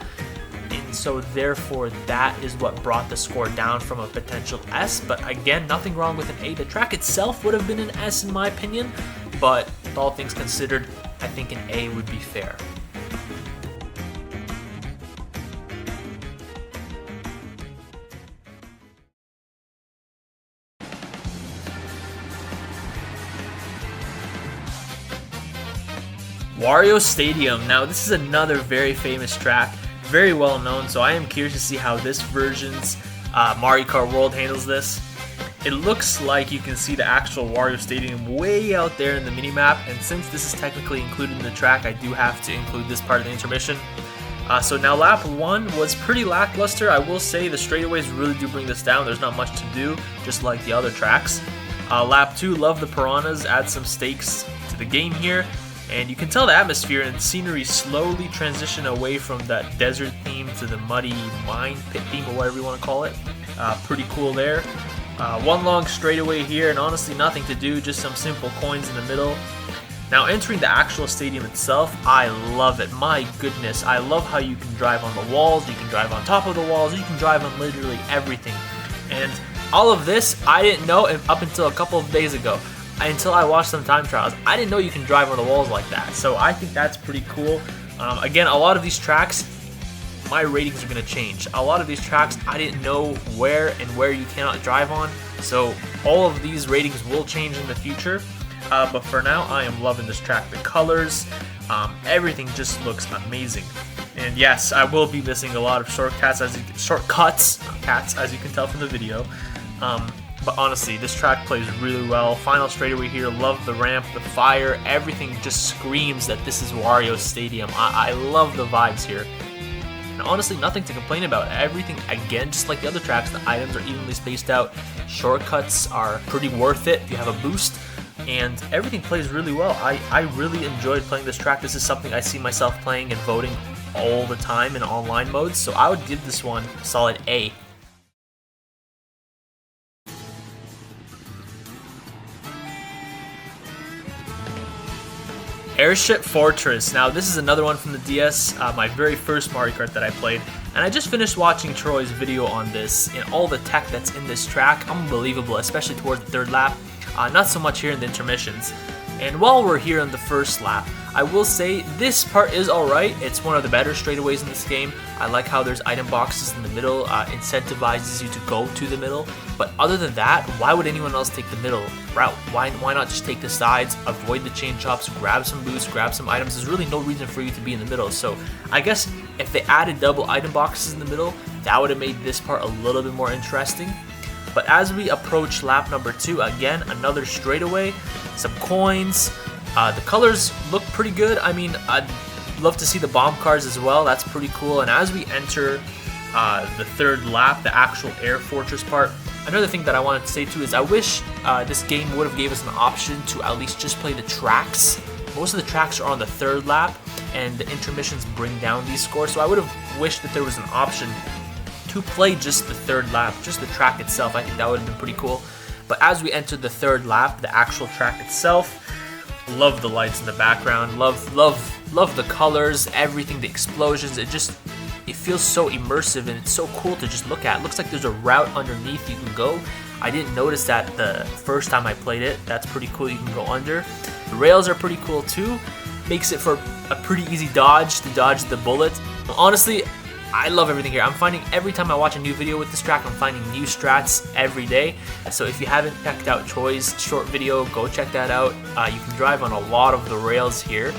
And so therefore that is what brought the score down from a potential S. But again, nothing wrong with an A. The track itself would have been an S in my opinion, but with all things considered, I think an A would be fair. Wario Stadium. Now this is another very famous track, very well known, so I am curious to see how this version's Mario Kart World handles this. It looks like you can see the actual Wario Stadium way out there in the minimap, and since this is technically included in the track, I do have to include this part of the intermission. So now lap 1 was pretty lackluster. I will say the straightaways really do bring this down. There's not much to do, just like the other tracks. Lap 2, love the piranhas, add some stakes to the game here. And you can tell the atmosphere and scenery slowly transition away from that desert theme to the muddy mine pit theme, or whatever you want to call it. Pretty cool there. One long straightaway here, and honestly nothing to do, just some simple coins in the middle. Now entering the actual stadium itself, I love it. My goodness, I love how you can drive on the walls, you can drive on top of the walls, you can drive on literally everything. And all of this, I didn't know up until a couple of days ago. Until I watched some time trials, I didn't know you can drive on the walls like that. So I think that's pretty cool. Again, a lot of these tracks, my ratings are going to change. A lot of these tracks, I didn't know where you cannot drive on. So all of these ratings will change in the future. But for now, I am loving this track. The colors, everything just looks amazing. And yes, I will be missing a lot of shortcuts, as you can tell from the video. But honestly, this track plays really well. Final straightaway here, love the ramp, the fire, everything just screams that this is Wario Stadium. I love the vibes here. And honestly, nothing to complain about. Everything, again, just like the other tracks, the items are evenly spaced out. Shortcuts are pretty worth it if you have a boost. and everything plays really well. I really enjoyed playing this track. This is something I see myself playing and voting all the time in online modes, so I would give this one a solid A. Airship Fortress. Now this is another one from the DS, my very first Mario Kart that I played, and I just finished watching Troy's video on this, and all the tech that's in this track, unbelievable, especially towards the third lap, not so much here in the intermissions. And while we're here in the first lap, I will say this part is alright. It's one of the better straightaways in this game. I like how there's item boxes in the middle, incentivizes you to go to the middle. But other than that, why would anyone else take the middle route? Why not just take the sides, avoid the chain chops, grab some boosts, grab some items? There's really no reason for you to be in the middle. So I guess if they added double item boxes in the middle, that would have made this part a little bit more interesting. But as we approach lap number 2, again, another straightaway, some coins. The colors look pretty good. I mean, I'd love to see the bomb cars as well. That's pretty cool. And as we enter the third lap, the actual Air Fortress part, another thing that I wanted to say too is I wish this game would have gave us an option to at least just play the tracks. Most of the tracks are on the third lap, and the intermissions bring down these scores. So I would have wished that there was an option to play just the third lap, just the track itself. I think that would have been pretty cool. But as we enter the third lap, the actual track itself, love the lights in the background, love the colors, everything, the explosions. It feels so immersive, and it's so cool to just look at. It looks like there's a route underneath you can go. I didn't notice that the first time I played it. That's pretty cool. You can go under. The rails are pretty cool too. Makes it for a pretty easy dodge to dodge the bullets. Honestly, I love everything here. I'm finding every time I watch a new video with this track, I'm finding new strats every day. So if you haven't checked out Troy's short video, go check that out. You can drive on a lot of the rails here.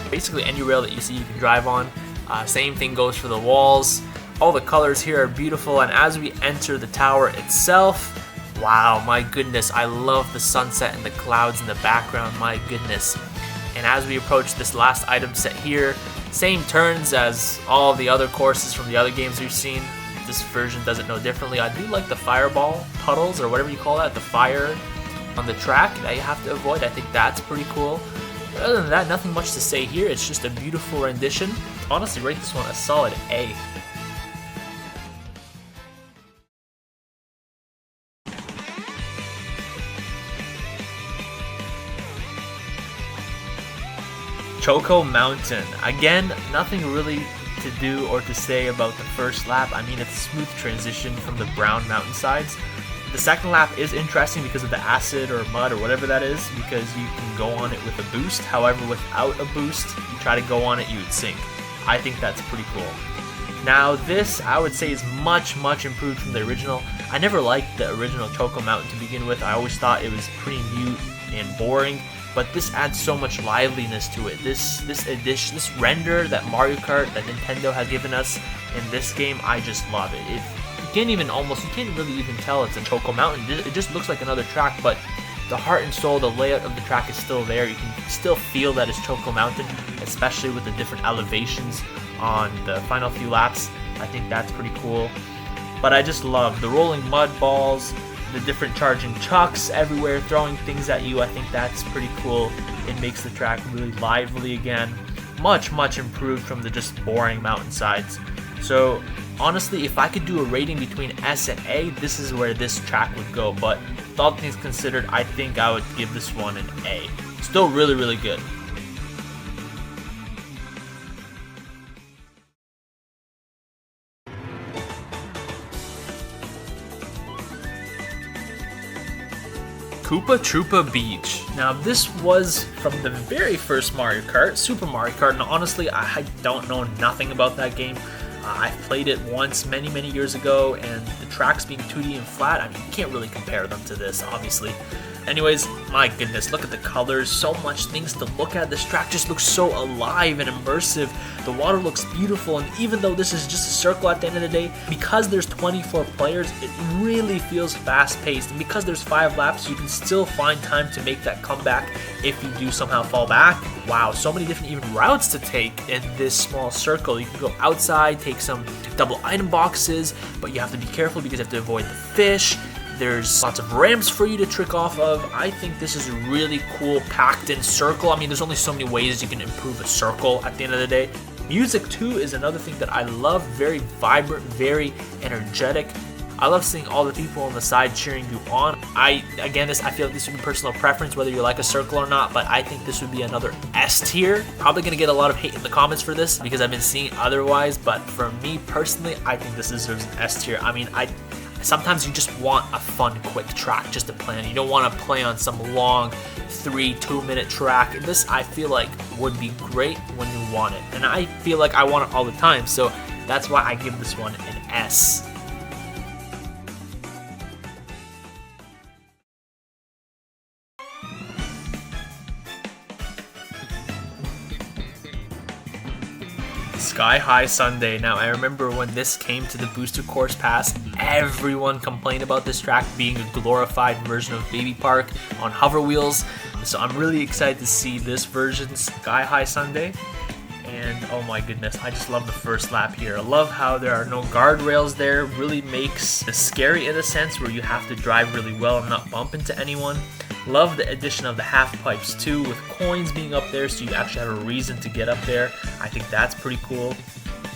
Basically any rail that you see you can drive on. Same thing goes for the walls. All the colors here are beautiful, and as we enter the tower itself, wow, my goodness, I love the sunset and the clouds in the background, my goodness. And as we approach this last item set here, same turns as all the other courses from the other games we've seen. This version does it no differently. I do like the fireball puddles, or whatever you call that, the fire on the track that you have to avoid. I think that's pretty cool. But other than that, nothing much to say here. It's just a beautiful rendition. Honestly, rate this one a solid A. Choco Mountain. Again, nothing really to do or to say about the first lap. I mean, it's a smooth transition from the brown mountainsides. The second lap is interesting because of the acid or mud or whatever that is, because you can go on it with a boost. However, without a boost, you try to go on it, you would sink. I think that's pretty cool. Now this, I would say, is much improved from the original. I never liked the original Choco Mountain to begin with. I always thought it was pretty mute and boring. But this adds so much liveliness to it. This addition, this render that Mario Kart, that Nintendo has given us in this game, I just love it. You can't really even tell it's a Choco Mountain. It just looks like another track, but the heart and soul, the layout of the track is still there. You can still feel that it's Choco Mountain, especially with the different elevations on the final few laps. I think that's pretty cool. But I just love the rolling mud balls, the different charging chucks everywhere, throwing things at you. I think that's pretty cool. It makes the track really lively again. Much improved from the just boring mountainsides. So honestly, if I could do a rating between S and A, this is where this track would go. But with all things considered, I think I would give this one an A. Still really good. Koopa Troopa Beach. Now this was from the very first Mario Kart, Super Mario Kart, and honestly I don't know nothing about that game. I've played it once many years ago, and the tracks being 2D and flat, I mean, you can't really compare them to this, obviously. Anyways, my goodness, look at the colors, so much things to look at. This track just looks so alive and immersive. The water looks beautiful, and even though this is just a circle at the end of the day, because there's 24 players, it really feels fast-paced. And because there's 5 laps, you can still find time to make that comeback if you do somehow fall back. Wow, so many different even routes to take in this small circle. You can go outside, take some double item boxes, but you have to be careful because you have to avoid the fish. There's lots of ramps for you to trick off of. I think this is a really cool packed in circle. I mean, there's only so many ways you can improve a circle at the end of the day. Music too is another thing that I love. Very vibrant, very energetic. I love seeing all the people on the side cheering you on. I feel like this would be personal preference whether you like a circle or not, but I think this would be another S tier. Probably gonna get a lot of hate in the comments for this because I've been seeing otherwise, but for me personally, I think this deserves an S tier. I mean, sometimes you just want a fun, quick track just to play on. You don't want to play on some long 2-minute track. This, I feel like, would be great when you want it, and I feel like I want it all the time, so that's why I give this one an S. Sky High Sundae. Now, I remember when this came to the Booster Course Pass, everyone complained about this track being a glorified version of Baby Park on hover wheels. So I'm really excited to see this version, Sky High Sundae. And oh my goodness, I just love the first lap here. I love how there are no guardrails there. Really makes it scary in a sense where you have to drive really well and not bump into anyone. Love the addition of the half pipes too, with coins being up there so you actually have a reason to get up there. I think that's pretty cool.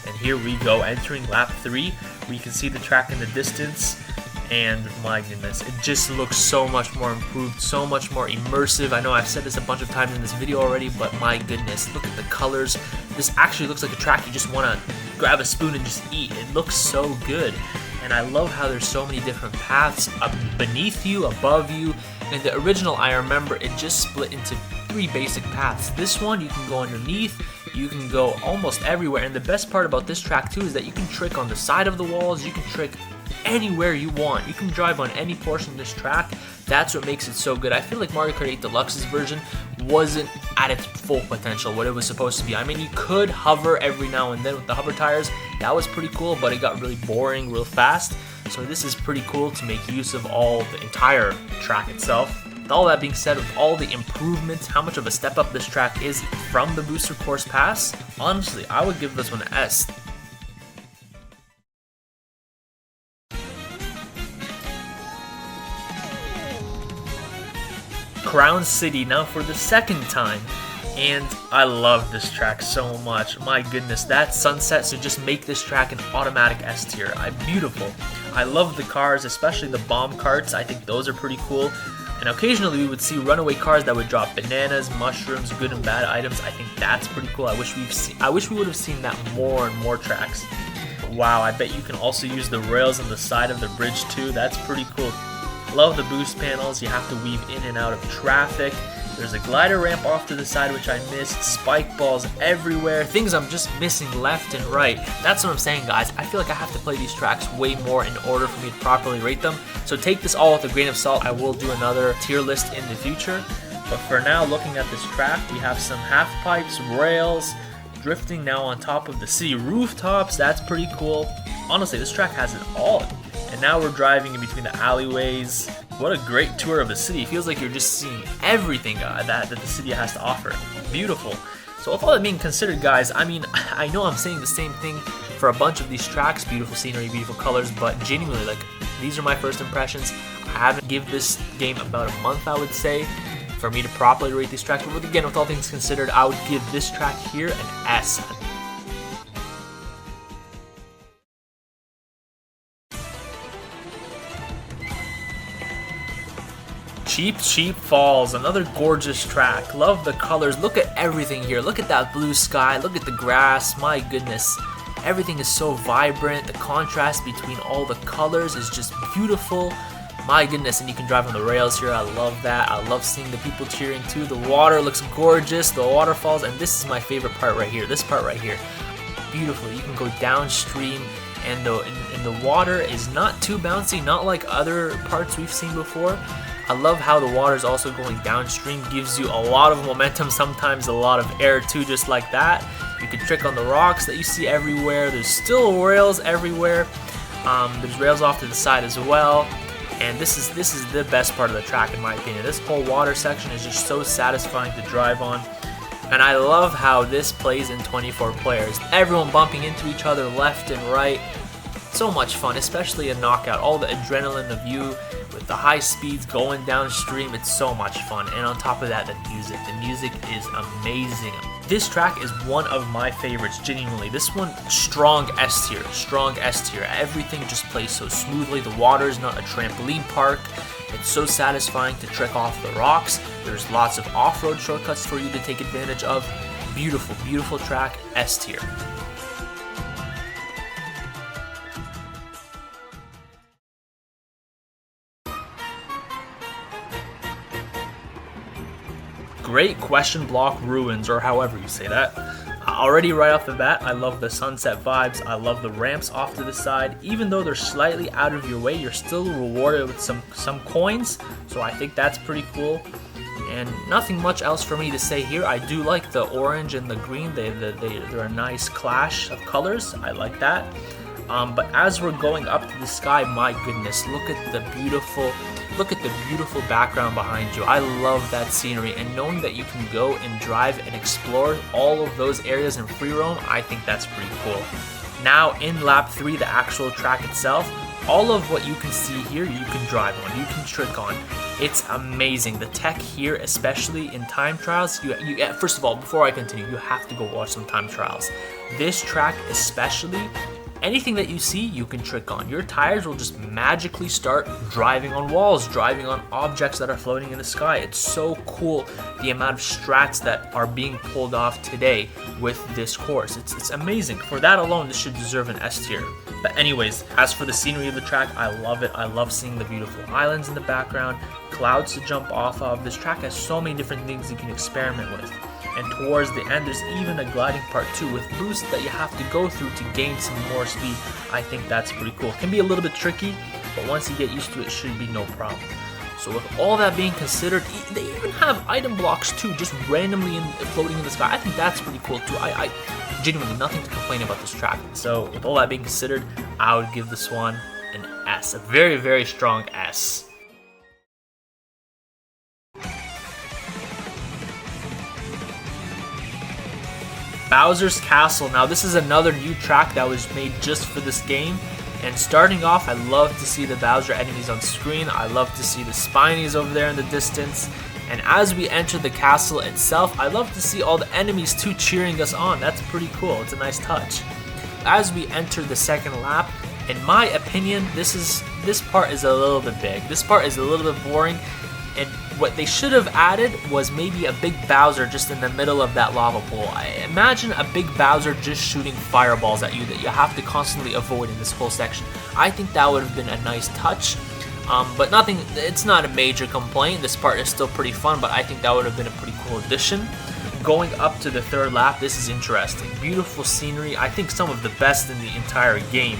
And here we go, entering lap 3. We can see the track in the distance, and my goodness, it just looks so much more improved, so much more immersive. I know I've said this a bunch of times in this video already, but my goodness, look at the colors. This actually looks like a track you just want to grab a spoon and just eat. It looks so good. And I love how there's so many different paths beneath you, above you. In the original, I remember it just split into 3 basic paths. This one, you can go underneath, you can go almost everywhere. And the best part about this track too is that you can trick on the side of the walls, you can trick anywhere you want. You can drive on any portion of this track. That's what makes it so good. I feel like Mario Kart 8 Deluxe's version wasn't at its full potential, what it was supposed to be. I mean, you could hover every now and then with the hover tires. That was pretty cool, but it got really boring real fast. So this is pretty cool to make use of the entire track itself. With all that being said, with all the improvements, how much of a step up this track is from the Booster Course Pass, honestly, I would give this one an S. Crown City, now for the second time, and I love this track so much. My goodness, that sunset should just make this track an automatic S tier. Beautiful. I love the cars, especially the bomb carts. I think those are pretty cool. And occasionally we would see runaway cars that would drop bananas, mushrooms, good and bad items. I think that's pretty cool. I wish we would have seen that more and more tracks. Wow, I bet you can also use the rails on the side of the bridge too. That's pretty cool. Love the boost panels. You have to weave in and out of traffic. There's a glider ramp off to the side, which I missed. Spike balls everywhere. Things I'm just missing left and right. That's what I'm saying, guys. I feel like I have to play these tracks way more in order for me to properly rate them. So take this all with a grain of salt. I will do another tier list in the future. But for now, looking at this track, we have some half pipes, rails, drifting now on top of the city rooftops. That's pretty cool. Honestly, this track has it all. And now we're driving in between the alleyways. What a great tour of the city. It feels like you're just seeing everything that the city has to offer. Beautiful. So with all that being considered, guys, I mean, I know I'm saying the same thing for a bunch of these tracks. Beautiful scenery, beautiful colors, but genuinely, like, these are my first impressions. I haven't given this game about a month, I would say, for me to properly rate these tracks. But again, with all things considered, I would give this track here an S. Cheep Falls, another gorgeous track. Love the colors. Look at everything here. Look at that blue sky. Look at the grass. My goodness. Everything is so vibrant. The contrast between all the colors is just beautiful. My goodness, and you can drive on the rails here. I love that. I love seeing the people cheering too. The water looks gorgeous. The waterfalls, and this is my favorite part right here. This part right here. Beautiful. You can go downstream, and the water is not too bouncy, not like other parts we've seen before. I love how the water is also going downstream, gives you a lot of momentum, sometimes a lot of air too, just like that. You can trick on the rocks that you see everywhere. There's still rails everywhere. There's rails off to the side as well. And this is the best part of the track in my opinion. This whole water section is just so satisfying to drive on. And I love how this plays in 24 players. Everyone bumping into each other left and right. So much fun, especially a knockout. All the adrenaline of you with the high speeds going downstream. It's so much fun, and on top of that, the music is amazing. This track is one of my favorites, genuinely. This one, strong S tier, everything just plays so smoothly. The water is not a trampoline park. It's so satisfying to trek off the rocks. There's lots of off-road shortcuts for you to take advantage of. Beautiful, beautiful track, S tier. Great question block ruins, or however you say that. Already right off the bat, I love the sunset vibes. I love the ramps off to the side. Even though they're slightly out of your way, you're still rewarded with some coins, so I think that's pretty cool. And nothing much else for me to say here. I do like the orange and the green. They're a nice clash of colors. I like that. But as we're going up to the sky, my goodness, look at the beautiful background behind you. I love that scenery, and knowing that you can go and drive and explore all of those areas in free roam, I think that's pretty cool. Now in lap 3, the actual track itself, all of what you can see here, you can drive on, you can trick on. It's amazing. The tech here, especially in time trials, first of all, before I continue, you have to go watch some time trials. This track especially, anything that you see, you can trick on. Your tires will just magically start driving on walls, driving on objects that are floating in the sky. It's so cool, the amount of strats that are being pulled off today with this course. It's amazing. For that alone, this should deserve an S tier. But anyways, as for the scenery of the track, I love it. I love seeing the beautiful islands in the background, clouds to jump off of. This track has so many different things you can experiment with. And towards the end, there's even a gliding part too, with boosts that you have to go through to gain some more speed. I think that's pretty cool. It can be a little bit tricky, but once you get used to it, it should be no problem. So with all that being considered, they even have item blocks too, just randomly floating in the sky. I think that's pretty cool too. I genuinely nothing to complain about this track. So with all that being considered, I would give this one an S, a very, very strong S. Bowser's Castle. Now this is another new track that was made just for this game, and starting off, I love to see the Bowser enemies on screen. I love to see the Spinies over there in the distance, and as we enter the castle itself, I love to see all the enemies too cheering us on. That's pretty cool. It's a nice touch. As we enter the second lap, in my opinion, this part is a little bit big. This part is a little bit boring, and what they should have added was maybe a big Bowser just in the middle of that lava pool. I imagine a big Bowser just shooting fireballs at you that you have to constantly avoid in this whole section. I think that would have been a nice touch, but it's not a major complaint. This part is still pretty fun, but I think that would have been a pretty cool addition. Going up to the third lap, this is interesting. Beautiful scenery, I think some of the best in the entire game.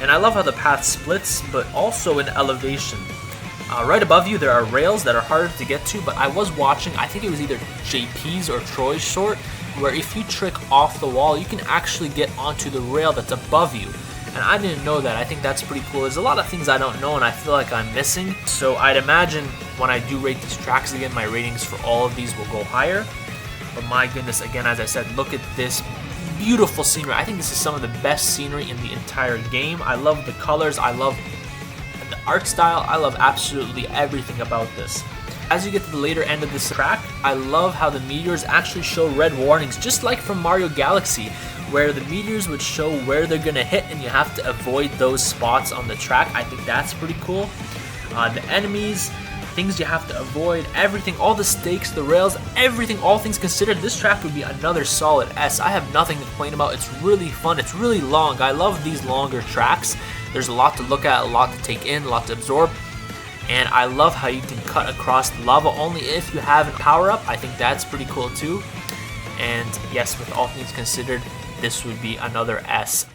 And I love how the path splits, but also in elevation. Right above you, there are rails that are harder to get to, but I was watching, I think it was either JP's or Troy's short, where if you trick off the wall, you can actually get onto the rail that's above you. And I didn't know that. I think that's pretty cool. There's a lot of things I don't know and I feel like I'm missing. So I'd imagine when I do rate these tracks again, my ratings for all of these will go higher. But my goodness, again, as I said, look at this beautiful scenery. I think this is some of the best scenery in the entire game. I love the colors. I love the art style. I love absolutely everything about this. As you get to the later end of this track, I love how the meteors actually show red warnings, just like from Mario Galaxy, where the meteors would show where they're gonna hit and you have to avoid those spots on the track. I think that's pretty cool. The enemies, things you have to avoid, everything, all the stakes, the rails, everything, all things considered, this track would be another solid S. I have nothing to complain about. It's really fun. It's really long. I love these longer tracks. There's a lot to look at, a lot to take in, a lot to absorb. And I love how you can cut across the lava only if you have a power-up. I think that's pretty cool too. And yes, with all things considered, this would be another S.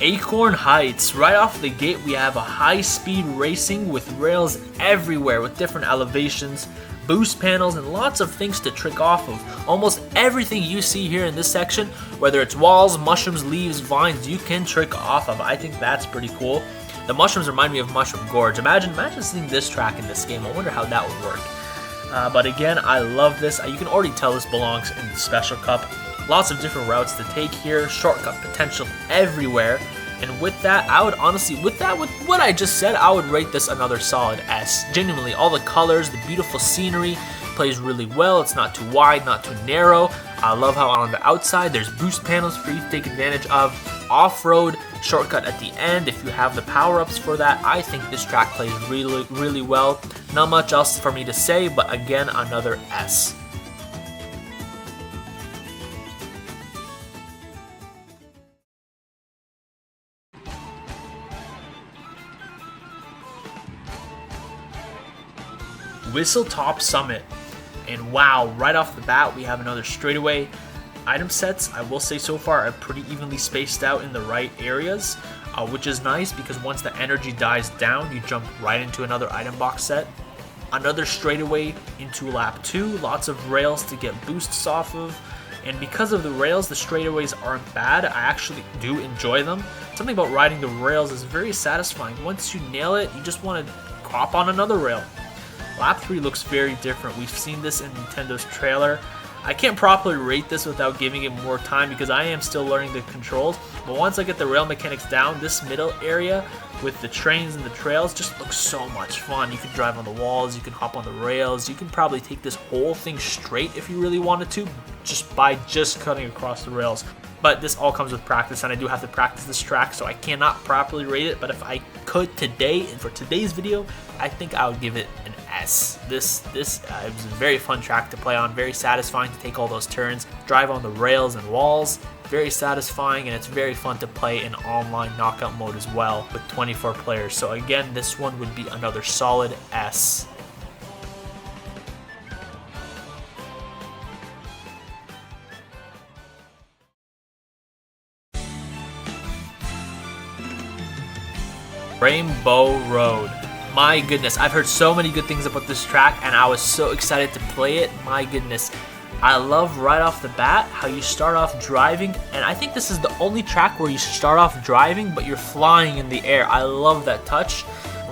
Acorn Heights. Right off the gate, we have a high-speed racing with rails everywhere with different elevations, boost panels, and lots of things to trick off of. Almost everything you see here in this section, whether it's walls, mushrooms, leaves, vines, you can trick off of. I think that's pretty cool. The mushrooms remind me of Mushroom Gorge. Imagine seeing this track in this game. I wonder how that would work. But again, I love this. You can already tell this belongs in the Special Cup. Lots of different routes to take here, shortcut potential everywhere. And with that, I would honestly, with what I just said, I would rate this another solid S. Genuinely, all the colors, the beautiful scenery, plays really well. It's not too wide, not too narrow. I love how on the outside there's boost panels for you to take advantage of. Off-road shortcut at the end if you have the power-ups for that. I think this track plays really, really well. Not much else for me to say, but again, another S. Whistlestop Summit. And wow, right off the bat, we have another straightaway. Item sets, I will say so far, are pretty evenly spaced out in the right areas, which is nice because once the energy dies down, you jump right into another item box set. Another straightaway into lap 2, lots of rails to get boosts off of. And because of the rails, the straightaways aren't bad. I actually do enjoy them. Something about riding the rails is very satisfying. Once you nail it, you just want to hop on another rail. Lap 3 looks very different. We've seen this in Nintendo's trailer. I can't properly rate this without giving it more time because I am still learning the controls. But once I get the rail mechanics down, this middle area with the trains and the trails just looks so much fun. You can drive on the walls, you can hop on the rails, you can probably take this whole thing straight if you really wanted to, just by cutting across the rails. But this all comes with practice, and I do have to practice this track, so I cannot properly rate it. But if I could today, and for today's video, I think I would give it an S. This was a very fun track to play on, very satisfying to take all those turns, drive on the rails and walls, very satisfying, and it's very fun to play in online knockout mode as well with 24 players. So again, this one would be another solid S. Rainbow Road. My goodness, I've heard so many good things about this track and I was so excited to play it. My goodness, I love right off the bat how you start off driving, and I think this is the only track where you start off driving but you're flying in the air. I love that touch.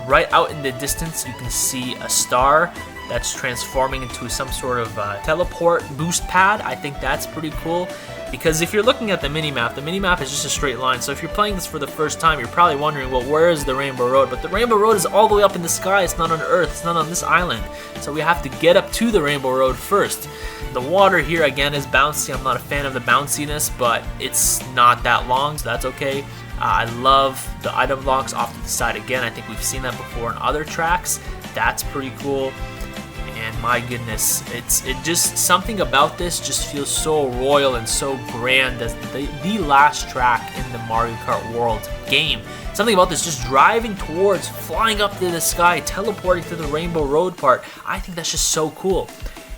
Right out in the distance you can see a star that's transforming into some sort of teleport boost pad. I think that's pretty cool. Because if you're looking at the minimap is just a straight line. So if you're playing this for the first time, you're probably wondering, well, where is the Rainbow Road? But the Rainbow Road is all the way up in the sky. It's not on Earth. It's not on this island. So we have to get up to the Rainbow Road first. The water here, again, is bouncy. I'm not a fan of the bounciness, but it's not that long, so that's okay. I love the item blocks off to the side again. I think we've seen that before in other tracks. That's pretty cool. And my goodness, it just something about this just feels so royal and so grand as the last track in the Mario Kart World game. Something about this just driving towards, flying up to the sky, teleporting to the Rainbow Road part. I think that's just so cool.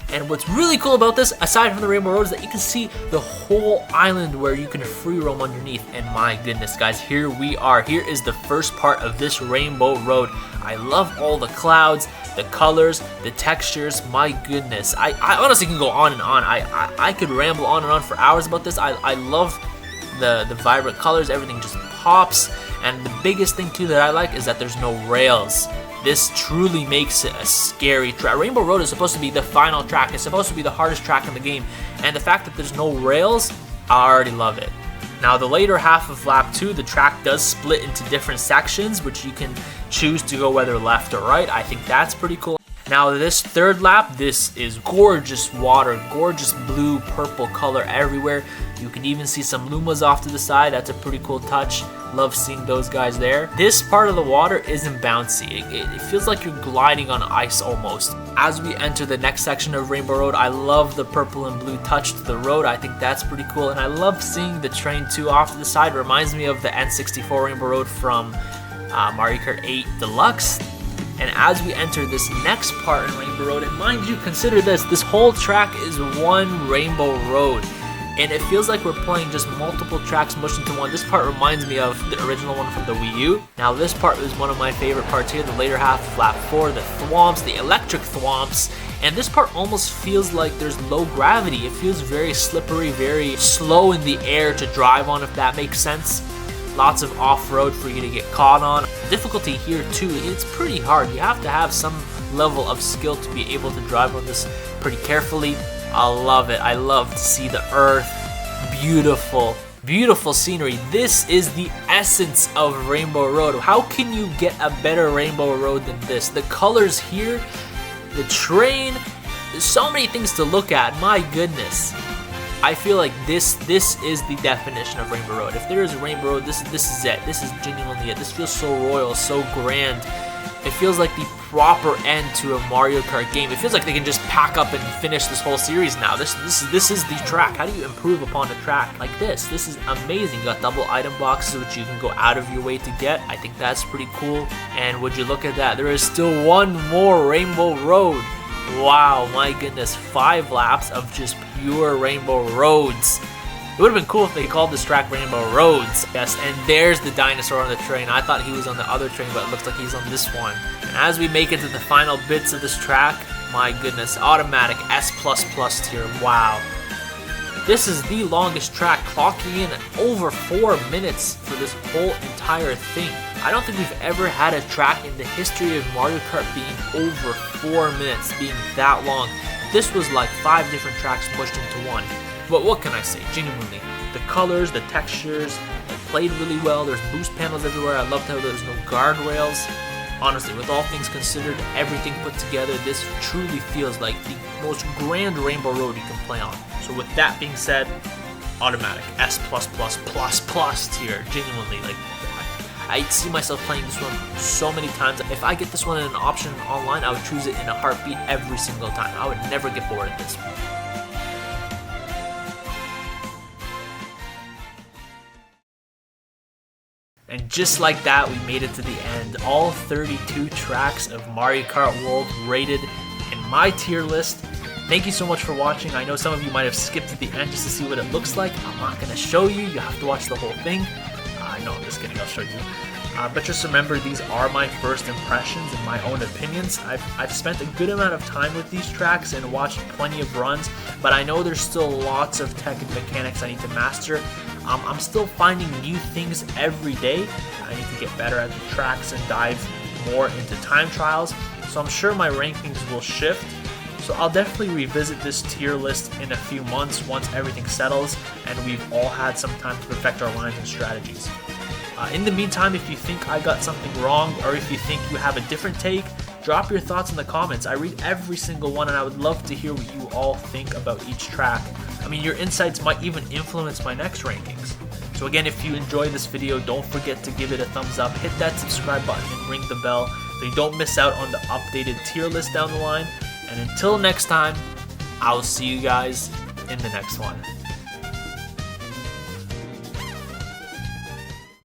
And what's really cool about this, aside from the Rainbow Road, is that you can see the whole island where you can free roam underneath. And my goodness, guys, here we are. Here is the first part of this Rainbow Road. I love all the clouds, the colors, the textures. My goodness, I honestly can go on and on. I could ramble on and on for hours about this. I love the vibrant colors. Everything just pops. And the biggest thing too that I like is that there's no rails. This truly makes it a scary track. Rainbow Road is supposed to be the final track. It's supposed to be the hardest track in the game. And the fact that there's no rails, I already love it. Now, the later half of lap 2, the track does split into different sections, which you can choose to go whether left or right. I think that's pretty cool. Now, this third lap, this is gorgeous water, gorgeous blue, purple color everywhere. You can even see some Lumas off to the side. That's a pretty cool touch. Love seeing those guys there. This part of the water isn't bouncy. It feels like you're gliding on ice almost. As we enter the next section of Rainbow Road, I love the purple and blue touch to the road. I think that's pretty cool. And I love seeing the train too off to the side. It reminds me of the N64 Rainbow Road from Mario Kart 8 Deluxe. And as we enter this next part in Rainbow Road, and mind you, consider this whole track is one Rainbow Road. And it feels like we're playing just multiple tracks mushed into one. This part reminds me of the original one from the Wii U. Now this part is one of my favorite parts here, the later half of lap 4, the thwomps, the electric thwomps. And this part almost feels like there's low gravity. It feels very slippery, very slow in the air to drive on, if that makes sense. Lots of off-road for you to get caught on. The difficulty here too, it's pretty hard. You have to have some level of skill to be able to drive on this pretty carefully. I love it. I love to see the earth, beautiful, beautiful scenery. This is the essence of Rainbow Road. How can you get a better Rainbow Road than this? The colors here, the train, there's so many things to look at. My goodness. I feel like this is the definition of Rainbow Road. If there is a Rainbow Road, this is it. This is genuinely it. This feels so royal, so grand. It feels like the proper end to a Mario Kart game. It feels like they can just pack up and finish this whole series now. This is the track. How do you improve upon a track like this? This is amazing. You got double item boxes which you can go out of your way to get. I think that's pretty cool. And would you look at that? There is still one more Rainbow Road. Wow, my goodness, 5 laps of just pure Rainbow Roads. It would have been cool if they called this track Rainbow Roads. Yes, and there's the dinosaur on the train. I thought he was on the other train, but it looks like he's on this one. And as we make it to the final bits of this track, my goodness, automatic S++ tier, wow. This is the longest track, clocking in at over 4 minutes for this whole entire thing. I don't think we've ever had a track in the history of Mario Kart being over 4 minutes, being that long. This was like 5 different tracks pushed into one. But what can I say, genuinely, the colors, the textures, it played really well. There's boost panels everywhere. I loved how there's no guardrails. Honestly, with all things considered, everything put together, this truly feels like the most grand Rainbow Road you can play on. So with that being said, automatic S++++ tier, genuinely, like, I see myself playing this one so many times. If I get this one in an option online, I would choose it in a heartbeat every single time. I would never get bored of this one. And just like that, we made it to the end. All 32 tracks of Mario Kart World rated in my tier list. Thank you so much for watching. I know some of you might have skipped to the end just to see what it looks like. I'm not going to show you. You have to watch the whole thing. No, I'm just kidding. I'll show you. But just remember, these are my first impressions and my own opinions. I've spent a good amount of time with these tracks and watched plenty of runs, but I know there's still lots of tech and mechanics I need to master. I'm still finding new things every day. I need to get better at the tracks and dive more into time trials, so I'm sure my rankings will shift. So I'll definitely revisit this tier list in a few months once everything settles and we've all had some time to perfect our lines and strategies. In the meantime, if you think I got something wrong or if you think you have a different take, drop your thoughts in the comments. I read every single one and I would love to hear what you all think about each track. I mean, your insights might even influence my next rankings. So again, if you enjoyed this video, don't forget to give it a thumbs up, hit that subscribe button and ring the bell so you don't miss out on the updated tier list down the line. And until next time, I'll see you guys in the next one.